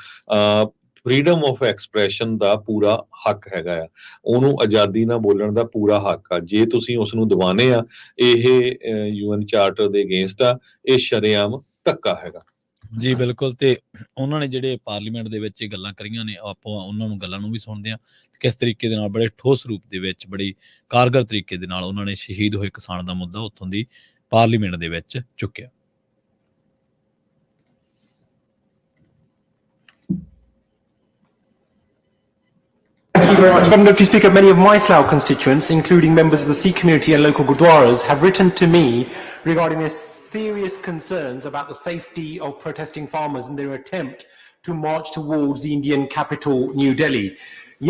ਫਰੀडम ਆਫ ਐਕਸਪ੍ਰੈਸ਼ਨ ਦਾ ਪੂਰਾ ਹੱਕ ਹੈਗਾ ਆ, ਉਹਨੂੰ ਆਜ਼ਾਦੀ ਨਾਲ ਬੋਲਣ ਦਾ ਪੂਰਾ ਹੱਕ ਆ। ਜੇ ਤੁਸੀਂ ਉਸ ਨੂੰ ਦਬਾਨੇ ਆ, ਇਹ UN ਚਾਰਟਰ ਦੇ ਅਗੇਂਸਟ ਆ, ਇਹ ਸ਼ਰੇਆਮ ਧੱਕਾ ਹੈਗਾ। ਜੀ ਬਿਲਕੁਲ। ਤੇ ਉਹਨਾਂ ਨੇ ਜਿਹੜੇ ਪਾਰਲੀਮੈਂਟ ਦੇ ਵਿੱਚ ਇਹ ਗੱਲਾਂ ਕਰੀਆਂ ਨੇ, ਆਪਾਂ ਉਹਨਾਂ ਨੂੰ ਗੱਲਾਂ ਨੂੰ ਵੀ ਸੁਣਦੇ ਹਾਂ, ਕਿਸ ਤਰੀਕੇ ਦੇ ਨਾਲ ਬੜੇ ਠੋਸ ਰੂਪ ਦੇ ਵਿੱਚ, ਬੜੀ ਕਾਰਗਰ ਤਰੀਕੇ ਦੇ ਨਾਲ ਉਹਨਾਂ ਨੇ ਸ਼ਹੀਦ ਹੋਏ ਕਿਸਾਨ ਦਾ ਮੁੱਦਾ ਉੱਥੋਂ ਦੀ ਪਾਰਲੀਮੈਂਟ ਦੇ ਵਿੱਚ ਚੁੱਕਿਆ। Thank you very much. Madam Deputy Speaker, many of my Slough constituents, including members of the Sikh community and local gurdwaras, have written to me regarding their serious concerns about the safety of protesting farmers in their attempt to march towards the Indian capital, New Delhi.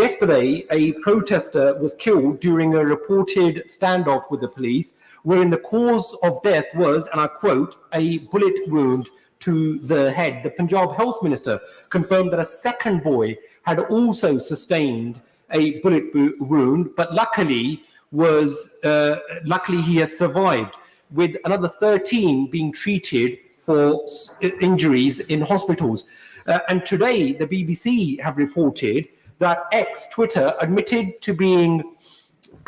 Yesterday, a protester was killed during a reported standoff with the police, wherein the cause of death was, and I quote, a bullet wound to the head. The Punjab Health Minister confirmed that a second boy had also sustained a bullet wound, but luckily he has survived, with another 13 being treated for injuries in hospitals. And today, the BBC have reported that Twitter admitted to being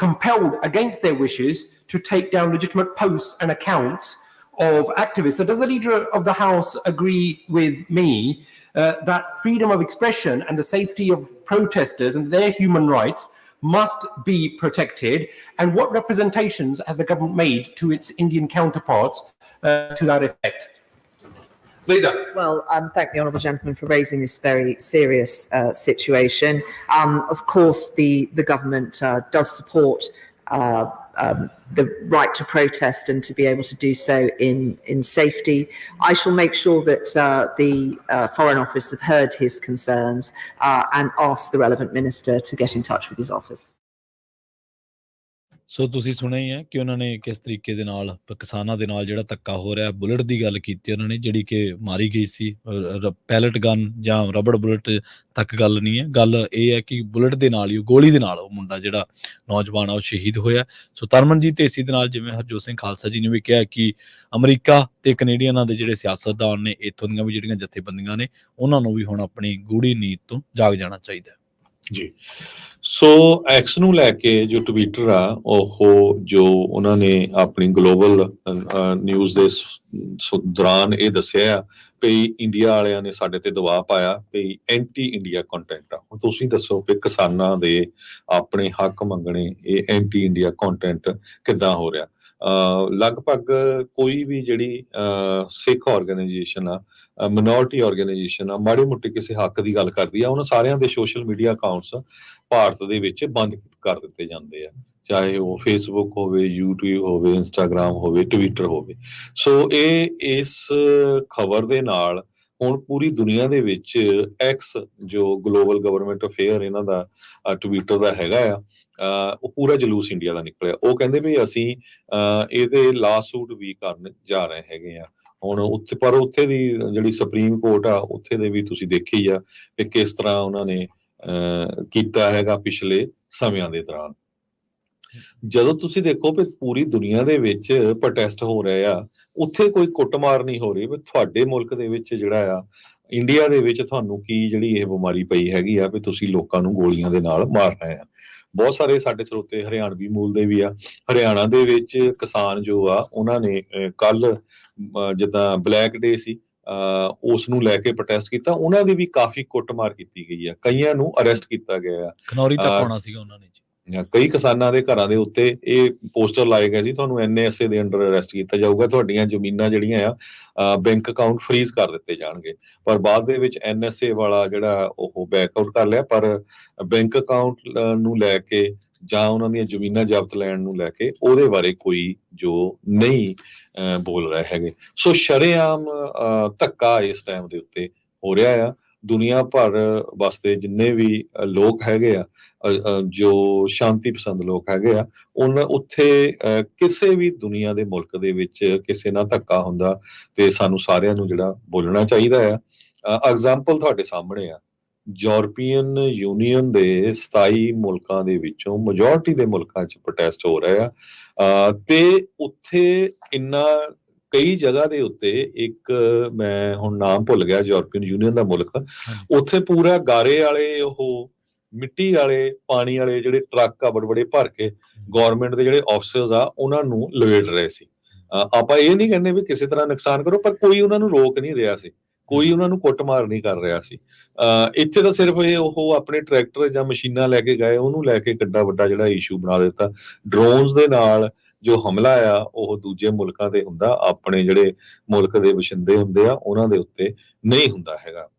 compelled against their wishes to take down legitimate posts and accounts of activists. So does the Leader of the House agree with me that freedom of expression and the safety of protesters and their human rights must be protected? And what representations has the government made to its Indian counterparts to that effect? Leader. Well, thank the honourable gentleman for raising this very serious situation. Of course, the government does support the right to protest and to be able to do so in safety. I shall make sure that the Foreign Office have heard his concerns and ask the relevant minister to get in touch with his office. ਸੋ ਤੁਸੀਂ ਸੁਣਿਆ ਹੀ ਹੈ ਕਿ ਉਹਨਾਂ ਨੇ ਕਿਸ ਤਰੀਕੇ ਦੇ ਨਾਲ ਕਿਸਾਨਾਂ ਦੇ ਨਾਲ ਜਿਹੜਾ ਧੱਕਾ ਹੋ ਰਿਹਾ, ਬੁਲਟ ਦੀ ਗੱਲ ਕੀਤੀ ਉਹਨਾਂ ਨੇ, ਜਿਹੜੀ ਕਿ ਮਾਰੀ ਗਈ ਸੀ। ਪੈਲਟ ਗਨ ਜਾਂ ਰਬੜ ਬੁਲਟ ਤੱਕ ਗੱਲ ਨਹੀਂ ਹੈ, ਗੱਲ ਇਹ ਹੈ ਕਿ ਬੁਲਟ ਦੇ ਨਾਲ ਹੀ, ਗੋਲੀ ਦੇ ਨਾਲ ਉਹ ਮੁੰਡਾ ਜਿਹੜਾ ਨੌਜਵਾਨ ਆ ਉਹ ਸ਼ਹੀਦ ਹੋਇਆ। ਸੋ ਤਰਨਮਨਜੀਤ ਢੇਸੀ ਦੇ ਨਾਲ, ਜਿਵੇਂ ਹਰਜੋਤ ਸਿੰਘ ਖਾਲਸਾ ਜੀ ਨੇ ਵੀ ਕਿਹਾ ਕਿ ਅਮਰੀਕਾ ਤੇ ਕੈਨੇਡੀਅਨਾਂ ਦੇ ਜਿਹੜੇ ਸਿਆਸਤਦਾਨ ਨੇ, ਇੱਥੋਂ ਦੀਆਂ ਵੀ ਜਿਹੜੀਆਂ ਜਥੇਬੰਦੀਆਂ ਨੇ, ਉਹਨਾਂ ਨੂੰ ਵੀ ਹੁਣ ਆਪਣੀ ਗੂੜੀ ਨੀਂਦ ਤੋਂ ਜਾਗ ਜਾਣਾ ਚਾਹੀਦਾ ਜੀ। ਸੋ ਐਕਸ ਨੂੰ ਲੈ ਕੇ ਜੋ ਟਵਿੱਟਰ ਆ, ਉਹ ਜੋ ਉਹਨਾਂ ਨੇ ਆਪਣੀ ਗਲੋਬਲ ਨਿਊਜ਼ ਦੇ ਦੌਰਾਨ ਇਹ ਦੱਸਿਆ ਵੀ ਇੰਡੀਆ ਵਾਲਿਆਂ ਨੇ ਸਾਡੇ ਤੇ ਦਬਾਅ ਪਾਇਆ ਵੀ ਐਂਟੀ ਇੰਡੀਆ ਕੰਟੈਂਟ ਆ। ਹੁਣ ਤੁਸੀਂ ਦੱਸੋ ਕਿ ਕਿਸਾਨਾਂ ਦੇ ਆਪਣੇ ਹੱਕ ਮੰਗਣੇ, ਇਹ ਐਂਟੀ ਇੰਡੀਆ ਕੰਟੈਂਟ ਕਿੱਦਾਂ ਹੋ ਰਿਹਾ? ਲਗਭਗ ਕੋਈ ਵੀ ਜਿਹੜੀ ਸਿੱਖ ਆਰਗੇਨਾਈਜੇਸ਼ਨ ਆ, ਮਿਨੋਰਟੀ ਆਰਗੇਨਾਈਜੇਸ਼ਨ ਆ, ਮਾੜੀ ਮੋਟੀ ਕਿਸੇ ਹੱਕ ਦੀ ਗੱਲ ਕਰਦੀ ਆ, ਉਹਨਾਂ ਸਾਰਿਆਂ ਦੇ ਸੋਸ਼ਲ ਮੀਡੀਆ ਅਕਾਊਂਟਸ ਭਾਰਤ ਦੇ ਵਿੱਚ ਬੰਦ ਕਰ ਦਿੱਤੇ ਜਾਂਦੇ ਆ, ਚਾਹੇ ਉਹ ਫੇਸਬੁੱਕ ਹੋਵੇ, YouTube ਹੋਵੇ, ਇੰਸਟਾਗ੍ਰਾਮ ਹੋਵੇ, ਟਵਿੱਟਰ ਹੋਵੇ। ਸੋ ਇਹ ਇਸ ਖਬਰ ਦੇ ਨਾਲ ਹੁਣ ਪੂਰੀ ਦੁਨੀਆ ਦੇ ਵਿੱਚ ਐਕਸ ਜੋ ਗਲੋਬਲ ਗਵਰਨਮੈਂਟ ਅਫੇਅਰ ਇਹਨਾਂ ਦਾ ਟਵਿੱਟਰ ਦਾ ਹੈਗਾ ਆ, ਉਹ ਪੂਰਾ ਜਲੂਸ ਇੰਡੀਆ ਦਾ ਨਿਕਲਿਆ। ਉਹ ਕਹਿੰਦੇ ਵੀ ਅਸੀਂ ਇਹਦੇ ਲਾ ਸੂਟ ਵੀ ਕਰਨ ਜਾ ਰਹੇ ਹੈਗੇ ਆ ਹੁਣ ਉੱਥੇ। ਪਰ ਉੱਥੇ ਦੀ ਜਿਹੜੀ ਸੁਪਰੀਮ ਕੋਰਟ ਆ, ਉੱਥੇ ਦੇ ਵੀ ਤੁਸੀਂ ਦੇਖੀ ਆ ਕਿ ਕਿਸ ਤਰ੍ਹਾਂ ਉਹਨਾਂ ਨੇ ਕੀਤਾ ਹੈਗਾ ਪਿਛਲੇ ਸਮਿਆਂ ਦੇ ਦੌਰਾਨ। ਜਦੋਂ ਤੁਸੀਂ ਦੇਖੋ ਵੀ ਪੂਰੀ ਦੁਨੀਆ ਦੇ ਵਿੱਚ ਪ੍ਰੋਟੈਸਟ ਹੋ ਰਹੇ ਆ, ਉੱਥੇ ਕੋਈ ਕੁੱਟਮਾਰ ਨਹੀਂ ਹੋ ਰਹੀ। ਵੀ ਤੁਹਾਡੇ ਮੁਲਕ ਦੇ ਵਿੱਚ ਜਿਹੜਾ ਆ, ਇੰਡੀਆ ਦੇ ਵਿੱਚ ਤੁਹਾਨੂੰ ਕੀ ਜਿਹੜੀ ਇਹ ਬਿਮਾਰੀ ਪਈ ਹੈਗੀ ਆ ਵੀ ਤੁਸੀਂ ਲੋਕਾਂ ਨੂੰ ਗੋਲੀਆਂ ਦੇ ਨਾਲ ਮਾਰ ਰਹੇ ਆ। ਬਹੁਤ ਸਾਰੇ ਸਾਡੇ ਸਰੋਤੇ ਹਰਿਆਣਵੀ ਮੂਲ ਦੇ ਵੀ ਆ। ਹਰਿਆਣਾ ਦੇ ਵਿੱਚ ਕਿਸਾਨ ਜੋ ਆ ਉਹਨਾਂ ਨੇ ਕੱਲ ਜਿੱਦਾਂ ਬਲੈਕ ਡੇ ਸੀ ਉਸ ਨੂੰ ਲੈ ਕੇ ਪ੍ਰੋਟੈਸਟ ਕੀਤਾ। ਉਹਨਾਂ ਦੀ ਵੀ ਕਾਫੀ ਕੁੱਟਮਾਰ ਕੀਤੀ ਗਈ ਆ, ਕਈਆਂ ਨੂੰ ਅਰੈਸਟ ਕੀਤਾ ਗਿਆ ਖਨੌਰੀ ਤੱਕ ਆ। ਆਉਣਾ ਸੀਗਾ ਉਹਨਾਂ ਨੇ ਜੀ। ਕਈ ਕਿਸਾਨਾਂ ਦੇ ਘਰਾਂ ਦੇ ਉੱਤੇ ਇਹ ਪੋਸਟਰ ਲਾਏ ਗਏ ਸੀ, ਤੁਹਾਨੂੰ NASA ਦੇ ਅੰਡਰ ਅਰੈਸਟ ਕੀਤਾ ਜਾਊਗਾ, ਤੁਹਾਡੀਆਂ ਜ਼ਮੀਨਾਂ ਜਿਹੜੀਆਂ ਆ ਬੈਂਕ ਅਕਾਊਂਟ ਫਰੀਜ਼ ਕਰ ਦਿੱਤੇ ਜਾਣਗੇ। ਪਰ ਬਾਅਦ ਦੇ ਵਿੱਚ NSA ਵਾਲਾ ਜਿਹੜਾ ਉਹ ਬੈਕਆਊਟ ਕਰ ਲਿਆ। ਪਰ ਬੈਂਕ ਅਕਾਊਂਟ ਨੂੰ ਲੈ ਕੇ ਜਾਂ ਉਹਨਾਂ ਦੀਆਂ ਜ਼ਮੀਨਾਂ ਜ਼ਬਤ ਲੈਣ ਨੂੰ ਲੈ ਕੇ ਉਹਦੇ ਬਾਰੇ ਕੋਈ ਜੋ ਨਹੀਂ ਬੋਲ ਰਹੇ ਹੈਗੇ। ਸੋ ਸ਼ਰੇਆਮ ਧੱਕਾ ਇਸ ਟਾਈਮ ਦੇ ਉੱਤੇ ਹੋ ਰਿਹਾ ਆ। ਦੁਨੀਆ ਭਰ ਵਾਸਤੇ ਜਿੰਨੇ ਵੀ ਲੋਕ ਹੈਗੇ ਆ ਜੋ ਸ਼ਾਂਤੀ ਪਸੰਦ ਲੋਕ ਹੈਗੇ ਆ, ਉੱਥੇ ਕਿਸੇ ਵੀ ਦੁਨੀਆ ਦੇ ਮੁਲਕ ਦੇ ਵਿੱਚ ਕਿਸੇ ਨਾਲ ਧੱਕਾ ਹੁੰਦਾ ਤੇ ਸਾਨੂੰ ਸਾਰਿਆਂ ਨੂੰ ਜਿਹੜਾ ਬੋਲਣਾ ਚਾਹੀਦਾ ਆ। ਐਗਜ਼ਾਮਪਲ ਤੁਹਾਡੇ ਸਾਹਮਣੇ ਆ, ਯੂਰਪੀਅਨ ਯੂਨੀਅਨ ਦੇ 27 ਮੁਲਕਾਂ ਦੇ ਵਿੱਚੋਂ ਮੈਜੋਰਟੀ ਦੇ ਮੁਲਕਾਂ 'ਚ ਪ੍ਰੋਟੈਸਟ ਹੋ ਰਹੇ ਆ ਤੇ ਉੱਥੇ ਇੰਨਾ ਕਈ ਜਗ੍ਹਾ ਦੇ ਉੱਤੇ ਇੱਕ ਮੈਂ ਹੁਣ ਨਾਮ ਭੁੱਲ ਗਿਆ ਯੂਰਪੀਅਨ ਯੂਨੀਅਨ ਦਾ ਮੁਲਕ, ਉੱਥੇ ਪੂਰਾ ਗਾਰੇ ਵਾਲੇ ਉਹ ਮਿੱਟੀ ਵਾਲੇ ਪਾਣੀ ਵਾਲੇ ਜਿਹੜੇ ਟਰੱਕ ਆ ਬੜੇ ਭਰ ਕੇ ਗਵਰਨਮੈਂਟ ਦੇ ਜਿਹੜੇ ਆਫਿਸਰਸ ਆ ਉਹਨਾਂ ਨੂੰ ਲਵੇਟ ਰਹੇ ਸੀ। ਆਪਾਂ ਇਹ ਨਹੀਂ ਕਹਿੰਦੇ ਵੀ ਕਿਸੇ ਤਰ੍ਹਾਂ ਨੁਕਸਾਨ ਕਰੋ, ਪਰ ਕੋਈ ਉਹਨਾਂ ਨੂੰ ਰੋਕ ਨਹੀਂ ਰਿਹਾ ਸੀ, ਕੋਈ ਉਹਨਾਂ ਨੂੰ ਕੁੱਟਮਾਰ ਨਹੀਂ ਕਰ ਰਿਹਾ ਸੀ। ਇੱਥੇ ਤਾਂ ਸਿਰਫ ਇਹ ਉਹ ਆਪਣੇ ਟਰੈਕਟਰ ਜਾਂ ਮਸ਼ੀਨਾਂ ਲੈ ਕੇ ਗਏ, ਉਹਨੂੰ ਲੈ ਕੇ ਕਿੱਡਾ ਵੱਡਾ ਜਿਹੜਾ ਇਸ਼ੂ ਬਣਾ ਦਿੱਤਾ। ਡਰੋਨਸ ਦੇ ਨਾਲ ਜੋ ਹਮਲਾ ਆ ਉਹ ਦੂਜੇ ਮੁਲਕਾਂ ਤੇ ਹੁੰਦਾ, ਆਪਣੇ ਜਿਹੜੇ ਮੁਲਕ ਦੇ ਵਸਿੰਦੇ ਹੁੰਦੇ ਆ ਉਹਨਾਂ ਦੇ ਉੱਤੇ ਨਹੀਂ ਹੁੰਦਾ ਹੈਗਾ।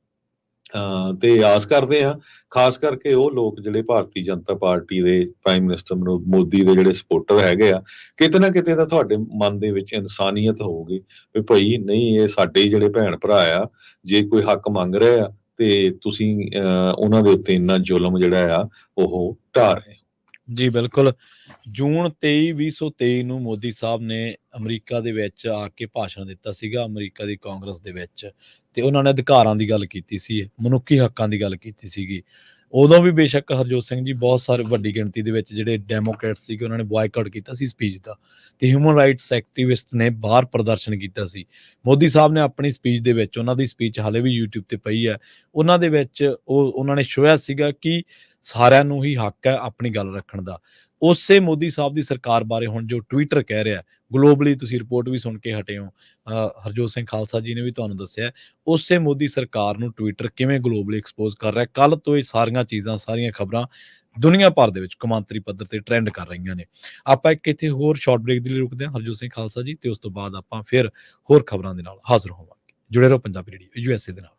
ਤੇ ਆਸ ਕਰਦੇ ਆ ਖਾਸ ਕਰਕੇ ਉਹ ਲੋਕ ਜਿਹੜੇ ਭਾਰਤੀ ਜਨਤਾ ਪਾਰਟੀ ਦੇ ਪ੍ਰਾਈਮ ਮਿਨਿਸਟਰ ਮੋਦੀ ਦੇ ਜਿਹੜੇ ਸਪੋਰਟਰ ਹੈਗੇ ਆ, ਕਿਤੇ ਨਾ ਕਿਤੇ ਤਾਂ ਤੁਹਾਡੇ ਮਨ ਦੇ ਵਿੱਚ ਇਨਸਾਨੀਅਤ ਹੋਊਗੀ ਵੀ ਭਾਈ ਨਹੀਂ ਇਹ ਸਾਡੇ ਹੀ ਜਿਹੜੇ ਭੈਣ ਭਰਾ ਆ, ਜੇ ਕੋਈ ਹੱਕ ਮੰਗ ਰਹੇ ਆ ਤੇ ਤੁਸੀਂ ਉਹਨਾਂ ਦੇ ਉੱਤੇ ਇੰਨਾ ਜ਼ੁਲਮ ਜਿਹੜਾ ਆ ਉਹ ਢਾ ਰਹੇ ਹੋ। ਜੀ ਬਿਲਕੁਲ। ਜੂਨ 23, 2023 ਨੂੰ ਮੋਦੀ ਸਾਹਿਬ ਨੇ ਅਮਰੀਕਾ ਦੇ ਵਿੱਚ ਆ ਕੇ ਭਾਸ਼ਣ ਦਿੱਤਾ ਸੀਗਾ, ਅਮਰੀਕਾ ਦੀ ਕਾਂਗਰਸ ਦੇ ਵਿੱਚ, ਤੇ ਉਹਨਾਂ ਨੇ ਅਧਿਕਾਰਾਂ ਦੀ ਗੱਲ ਕੀਤੀ ਸੀ, ਮਨੁੱਖੀ ਹੱਕਾਂ ਦੀ ਗੱਲ ਕੀਤੀ ਸੀਗੀ। ਉਦੋਂ ਵੀ ਬੇਸ਼ੱਕ ਹਰਜੋਤ ਸਿੰਘ ਜੀ ਬਹੁਤ ਸਾਰੇ ਵੱਡੀ ਗਿਣਤੀ ਦੇ ਵਿੱਚ ਜਿਹੜੇ ਡੈਮੋਕ੍ਰੇਟ ਸੀਗੇ ਉਹਨਾਂ ਨੇ ਬॉयਕਾਟ ਕੀਤਾ ਸੀ ਸਪੀਚ ਦਾ, ਤੇ ਹਿਊਮਨ ਰਾਈਟਸ ਐਕਟਿਵਿਸਟ ਨੇ ਬਾਹਰ ਪ੍ਰਦਰਸ਼ਨ ਕੀਤਾ ਸੀ। ਮੋਦੀ ਸਾਹਿਬ ਨੇ ਆਪਣੀ ਸਪੀਚ ਦੇ ਵਿੱਚ, ਉਹਨਾਂ ਦੀ ਸਪੀਚ ਹਾਲੇ ਵੀ YouTube ਤੇ ਪਈ ਹੈ, ਉਹਨਾਂ ਦੇ ਵਿੱਚ ਉਹਨਾਂ ਨੇ ਛੋਇਆ ਸੀਗਾ ਕਿ ਸਾਰਿਆਂ ਨੂੰ ਹੀ ਹੱਕ ਹੈ ਆਪਣੀ ਗੱਲ ਰੱਖਣ ਦਾ। ਉਸੇ ਮੋਦੀ ਸਾਹਿਬ ਦੀ ਸਰਕਾਰ ਬਾਰੇ ਹੁਣ ਜੋ ਟਵਿੱਟਰ ਕਹਿ ਰਿਹਾ, ਗਲੋਬਲੀ ਤੁਸੀਂ ਰਿਪੋਰਟ ਵੀ ਸੁਣ ਕੇ ਹਟੇ ਹੋ, ਹਰਜੋਤ ਸਿੰਘ ਖਾਲਸਾ ਜੀ ਨੇ ਵੀ ਤੁਹਾਨੂੰ ਦੱਸਿਆ, ਉਸੇ ਮੋਦੀ ਸਰਕਾਰ ਨੂੰ ਟਵਿੱਟਰ ਕਿਵੇਂ ਗਲੋਬਲੀ ਐਕਸਪੋਜ਼ ਕਰ ਰਿਹਾ। ਕੱਲ ਤੋਂ ਇਹ ਸਾਰੀਆਂ ਚੀਜ਼ਾਂ, ਸਾਰੀਆਂ ਖਬਰਾਂ ਦੁਨੀਆ ਭਰ ਦੇ ਵਿੱਚ ਕੌਮਾਂਤਰੀ ਪੱਧਰ ਤੇ ਟ੍ਰੈਂਡ ਕਰ ਰਹੀਆਂ ਨੇ। ਆਪਾਂ ਇੱਕ ਇੱਥੇ ਹੋਰ ਸ਼ਾਰਟ ਬ੍ਰੇਕ ਦੇ ਲਈ ਰੁਕਦੇ ਹਾਂ ਹਰਜੋਤ ਸਿੰਘ ਖਾਲਸਾ ਜੀ, ਤੇ ਉਸ ਤੋਂ ਬਾਅਦ ਆਪਾਂ ਫਿਰ ਹੋਰ ਖਬਰਾਂ ਦੇ ਨਾਲ ਹਾਜ਼ਰ ਹੋਵਾਂਗੇ। ਜੁੜੇ ਰਹੋ ਪੰਜਾਬੀ ਰੇਡੀਓ USA ਦੇ ਨਾਲ।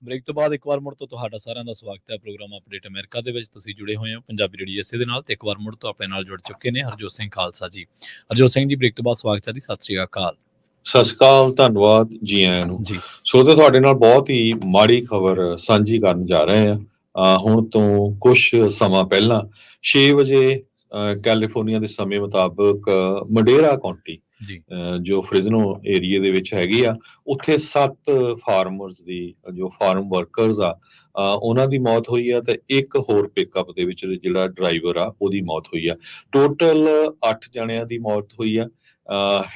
ਬ੍ਰੇਕ ਤੋਂ ਬਾਅਦ ਇੱਕ ਵਾਰ ਮੁੜ ਤੋਂ ਤੁਹਾਡਾ ਸਾਰਿਆਂ ਦਾ ਸਵਾਗਤ ਹੈ ਪ੍ਰੋਗਰਾਮ ਅਪਡੇਟ ਅਮਰੀਕਾ ਦੇ ਵਿੱਚ। ਤੁਸੀਂ ਜੁੜੇ ਹੋਏ ਹੋ ਪੰਜਾਬੀ ਰੇਡੀਓ ਇਸੇ ਦੇ ਨਾਲ ਤੇ ਇੱਕ ਵਾਰ ਮੁੜ ਤੋਂ ਆਪਣੇ ਨਾਲ ਜੁੜ ਚੁੱਕੇ ਨੇ ਹਰਜੋਤ ਸਿੰਘ ਖਾਲਸਾ ਜੀ। ਹਰਜੋਤ ਸਿੰਘ ਜੀ, ਬ੍ਰੇਕ ਤੋਂ ਬਾਅਦ ਸਵਾਗਤ ਹੈ ਜੀ। ਸਤਿ ਸ੍ਰੀ ਅਕਾਲ। ਸਤਿ ਸ਼੍ਰੀ ਅਕਾਲ, ਧੰਨਵਾਦ ਜੀ ਆਇਆਂ ਨੂੰ। ਜੀ ਸੋ ਤੇ ਤੁਹਾਡੇ ਨਾਲ ਬਹੁਤ ਹੀ ਮਾੜੀ ਖਬਰ ਸਾਂਝੀ ਕਰਨ ਜਾ ਰਹੇ ਹਾਂ। ਹੁਣ ਤੋਂ ਕੁਝ ਸਮਾਂ ਪਹਿਲਾਂ 6 ਵਜੇ ਕੈਲੀਫੋਰਨੀਆ ਦੇ ਸਮੇਂ ਮੁਤਾਬਕ ਮਡੇਰਾ ਕਾਉਂਟੀ ਜੀ ਜੋ ਫ੍ਰਿਜ਼ਨੋ ਏਰੀਏ ਦੇ ਵਿੱਚ ਹੈਗੀ ਆ, ਉੱਥੇ 7 ਫਾਰਮਰਸ ਦੀ ਜੋ ਫਾਰਮ ਵਰਕਰਸ ਆ ਉਹਨਾਂ ਦੀ ਮੌਤ ਹੋਈ ਆ ਤੇ ਇੱਕ ਹੋਰ ਪਿਕਅਪ ਦੇ ਵਿੱਚ ਜਿਹੜਾ ਡਰਾਈਵਰ ਆ ਉਹਦੀ ਮੌਤ ਹੋਈ ਆ। ਟੋਟਲ 8 ਜਣਿਆਂ ਦੀ ਮੌਤ ਹੋਈ ਆ।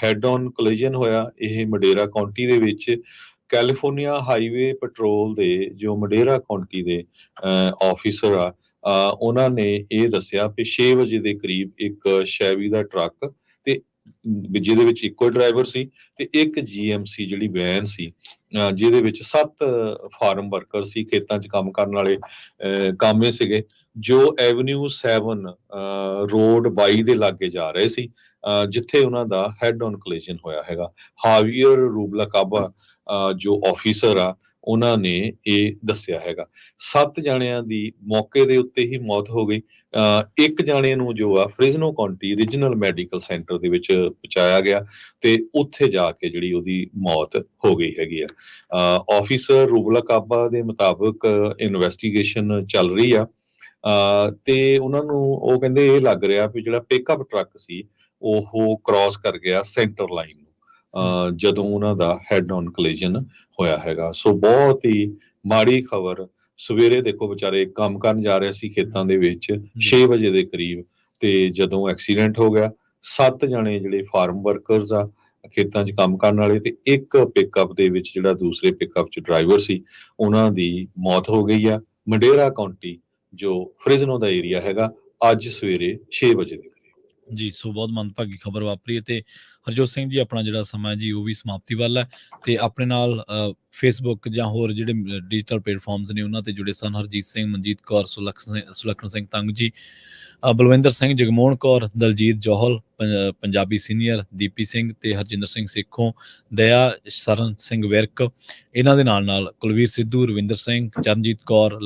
ਹੈਡ ਔਨ ਕੋਲੀਜਨ ਹੋਇਆ ਇਹ ਮਡੇਰਾ ਕਾਉਂਟੀ ਦੇ ਵਿੱਚ। ਕੈਲੀਫੋਰਨੀਆ ਹਾਈਵੇ ਪੈਟਰੋਲ ਦੇ ਜੋ ਮਡੇਰਾ ਕਾਉਂਟੀ ਦੇ ਆਫੀਸਰ ਆ ਉਹਨਾਂ ਨੇ ਇਹ ਦੱਸਿਆ ਕਿ 6 ਵਜੇ ਦੇ ਕਰੀਬ ਇੱਕ ਸ਼ੈਵੀ ਦਾ ਟਰੱਕ ਤੇ ਜਿਹਦੇ ਵਿੱਚ ਇੱਕੋ ਡਰਾਈਵਰ ਸੀ ਤੇ ਇੱਕ GMC ਜਿਹੜੀ ਵੈਨ ਸੀ ਜਿਹਦੇ ਵਿੱਚ 7 ਫਾਰਮ ਵਰਕਰ ਸੀ, ਖੇਤਾਂ 'ਚ ਕੰਮ ਕਰਨ ਵਾਲੇ ਕਾਮੇ ਸੀਗੇ, ਜੋ ਐਵਨਿਊ 7 ਰੋਡ 22 ਦੇ ਲਾਗੇ ਜਾ ਰਹੇ ਸੀ ਜਿੱਥੇ ਉਹਨਾਂ ਦਾ ਹੈਡ ਔਨ ਕੋਲੀਜਨ ਹੋਇਆ ਹੈਗਾ। ਹਾਵੀਅਰ ਰੂਬਲਾਕਾਬਾ ਜੋ ਆਫੀਸਰ ਆ ਉਹਨਾਂ ਨੇ ਇਹ ਦੱਸਿਆ ਹੈਗਾ। 7 ਜਣਿਆਂ ਦੀ ਮੌਕੇ ਦੇ ਉੱਤੇ ਹੀ ਮੌਤ ਹੋ ਗਈ। ਇੱਕ ਜਾਣੇ ਨੂੰ ਜੋ ਆ Fresno County regional medical centre ਦੇ ਵਿੱਚ ਪਹੁੰਚਾਇਆ ਗਿਆ ਤੇ ਉੱਥੇ ਜਾ ਕੇ ਜਿਹੜੀ ਉਹਦੀ ਮੌਤ ਹੋ ਗਈ ਹੈਗੀ ਆ। ਆਫੀਸਰ ਰੂਬਲਾਕਾਬਾ ਦੇ ਮੁਤਾਬਕ ਇਨਵੈਸਟੀਗੇਸ਼ਨ ਚੱਲ ਰਹੀ ਆ ਤੇ ਉਹਨਾਂ ਨੂੰ ਉਹ ਕਹਿੰਦੇ ਇਹ ਲੱਗ ਰਿਹਾ ਵੀ ਜਿਹੜਾ ਪਿਕਅਪ ਟਰੱਕ ਸੀ ਉਹ ਕ੍ਰਾਸ ਕਰ ਗਿਆ ਸੈਂਟਰ ਲਾਈਨ ਨੂੰ ਜਦੋਂ ਉਹਨਾਂ ਦਾ ਹੈਡ ਔਨ ਕੋਲੀਜਨ ਹੋਇਆ ਹੈਗਾ। ਸੋ ਬਹੁਤ ਹੀ ਮਾੜੀ ਖਬਰ। ਸਵੇਰੇ ਦੇਖੋ ਵਿਚਾਰੇ ਕੰਮ ਕਰਨ ਜਾ ਰਹੇ ਸੀ ਖੇਤਾਂ ਦੇ ਵਿੱਚ 6 ਵਜੇ ਦੇ ਕਰੀਬ ਤੇ ਜਦੋਂ ਐਕਸੀਡੈਂਟ ਹੋ ਗਿਆ। 7 ਜਣੇ ਜਿਹੜੇ ਫਾਰਮ ਵਰਕਰਸ ਆ ਖੇਤਾਂ 'ਚ ਕੰਮ ਕਰਨ ਵਾਲੇ ਤੇ ਇੱਕ ਪਿਕਅਪ ਦੇ ਵਿੱਚ ਜਿਹੜਾ ਦੂਸਰੇ ਪਿਕਅਪ 'ਚ ਡਰਾਈਵਰ ਸੀ ਉਹਨਾਂ ਦੀ ਮੌਤ ਹੋ ਗਈ ਆ। ਮਡੇਰਾ ਕਾਉਂਟੀ ਜੋ ਫ੍ਰਿਜ਼ਨੋ ਦਾ ਏਰੀਆ ਹੈਗਾ ਅੱਜ ਸਵੇਰੇ 6 ਵਜੇ ਦੇ ਜੀ। ਸੋ ਬਹੁਤ ਮੰਦਭਾਗੀ ਖਬਰ ਵਾਪਰੀ ਹੈ ਤੇ ਹਰਜੋਤ ਸਿੰਘ ਜੀ ਆਪਣਾ ਜਿਹੜਾ ਸਮਾਂ ਜੀ ਉਹ ਵੀ ਸਮਾਪਤੀ ਵੱਲ ਹੈ ਤੇ ਆਪਣੇ ਨਾਲ ਫੇਸਬੁੱਕ ਜਾਂ ਹੋਰ ਜਿਹੜੇ ਡਿਜੀਟਲ ਪਲੇਟਫਾਰਮਸ ਨੇ ਉਹਨਾਂ ਤੇ ਜੁੜੇ ਸਨ ਹਰਜੀਤ ਸਿੰਘ, ਮਨਜੀਤ ਕੌਰ, ਸੁਲੱਖਣ ਸਿੰਘ ਤੰਗ ਜੀ, ਬਲਵਿੰਦਰ ਸਿੰਘ, ਜਗਮੋਹਨ ਕੌਰ, ਦਲਜੀਤ ਜੌਹਲ, ਪੰਜਾਬੀ ਸੀਨੀਅਰ, ਦੀਪੀ ਸਿੰਘ ਤੇ ਹਰਜਿੰਦਰ ਸਿੰਘ ਸੇਖੋਂ, ਦਇਆ ਸਰਨ ਸਿੰਘ ਵਿਰਕ, ਇਹਨਾਂ ਦੇ ਨਾਲ ਕੁਲਵੀਰ ਸਿੱਧੂ, ਰਵਿੰਦਰ ਸਿੰਘ, ਚਰਨਜੀਤ ਕੌਰ,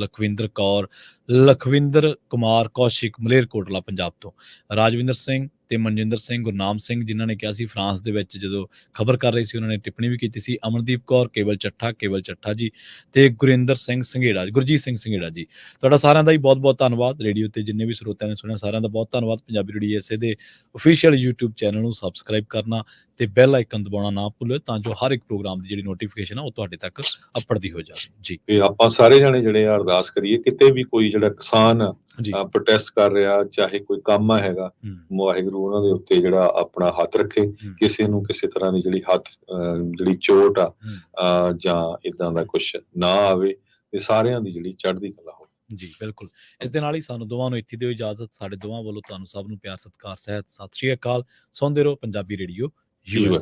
ਲਖਵਿੰਦਰ ਕੁਮਾਰ ਕੌਸ਼ਿਕ ਮਲੇਰਕੋਟਲਾ ਪੰਜਾਬ ਤੋਂ, ਰਾਜਵਿੰਦਰ ਸਿੰਘ ਤੇ ਮਨਜਿੰਦਰ ਸਿੰਘ, ਗੁਰਨਾਮ ਸਿੰਘ ਜਿਨ੍ਹਾਂ ਨੇ ਕਿਹਾ ਸੀ ਫਰਾਂਸ ਦੇ ਵਿੱਚ ਜਦੋਂ ਖਬਰ ਕਰ ਰਹੇ ਸੀ ਉਹਨਾਂ ਨੇ ਟਿੱਪਣੀ ਵੀ ਕੀਤੀ ਸੀ, ਅਮਨਦੀਪ ਕੌਰ, ਕੇਵਲ ਚੱਠਾ ਜੀ ਤੇ ਗੁਰਜੀਤ ਸਿੰਘ ਸੰਘੇੜਾ ਜੀ। ਤੁਹਾਡਾ ਸਾਰਿਆਂ ਦਾ ਹੀ ਬਹੁਤ-ਬਹੁਤ ਧੰਨਵਾਦ। ਰੇਡੀਓ ਤੇ ਜਿੰਨੇ ਵੀ ਸਰੋਤਿਆਂ ਨੇ ਸੁਣਿਆ ਸਾਰਿਆਂ ਦਾ ਬਹੁਤ ਧੰਨਵਾਦ। ਪੰਜਾਬੀ ਰੇਡੀਓ ਇਸੇ ਦੇ ਅਫੀਸ਼ੀਅਲ YouTube ਚੈਨਲ ਨੂੰ ਸਬਸਕ੍ਰਾਈਬ ਕਰਨਾ ਤੇ ਬੈਲ ਆਈਕਨ ਦਬਾਉਣਾ ਨਾ ਭੁੱਲਿਓ ਤਾਂ ਜੋ ਹਰ ਇੱਕ ਪ੍ਰੋਗਰਾਮ ਦੀ ਜਿਹੜੀ ਨੋਟੀਫਿਕੇਸ਼ਨ ਆ ਉਹ ਤੁਹਾਡੇ ਤੱਕ ਅੱਪੜਦੀ ਹੋ ਜਾਵੇ ਜੀ। ਤੇ ਆਪਾਂ ਸਾਰੇ ਜਣੇ ਜਿਹੜੇ ਆ ਅਰਦਾਸ ਕਰੀਏ ਕਿਤੇ ਵੀ ਕੋਈ ਜਿਹੜਾ ਕਿਸਾਨ ਜੀ ਪ੍ਰੋਟੈਸਟ ਕਰ ਰਿਹਾ ਚਾਹੇ ਕੋਈ ਕੰਮ ਹੈਗਾ, ਵਾਹਿਗੁਰੂ ਉਹਨਾਂ ਦੇ ਉੱਤੇ ਜਿਹੜਾ ਆਪਣਾ ਹੱਥ ਰੱਖੇ, ਕਿਸੇ ਨੂੰ ਕਿਸੇ ਤਰ੍ਹਾਂ ਦੀ ਜਿਹੜੀ ਚੋਟ ਆ ਜਾਂ ਇਦਾਂ ਦਾ ਕੁਛ ਨਾ ਆਵੇ ਤੇ ਸਾਰਿਆਂ ਦੀ ਜਿਹੜੀ ਚੜ੍ਹਦੀ ਕਲਾ ਹੋਵੇ ਜੀ। ਬਿਲਕੁਲ। ਇਸ ਦੇ ਨਾਲ ਹੀ ਸਾਨੂੰ ਦੋਵਾਂ ਨੂੰ ਇੱਥੇ ਦਿਓ ਇਜਾਜ਼ਤ। ਸਾਡੇ ਦੋਵਾਂ ਵੱਲੋਂ ਤੁਹਾਨੂੰ ਸਭ ਨੂੰ ਪਿਆਰ ਸਤਿਕਾਰ ਸਹਿਤ ਸਤਿ ਸ੍ਰੀ ਅਕਾਲ। ਸੁਣਦੇ ਰਹੋ ਪੰਜਾਬੀ ਰੇਡੀਓ USA।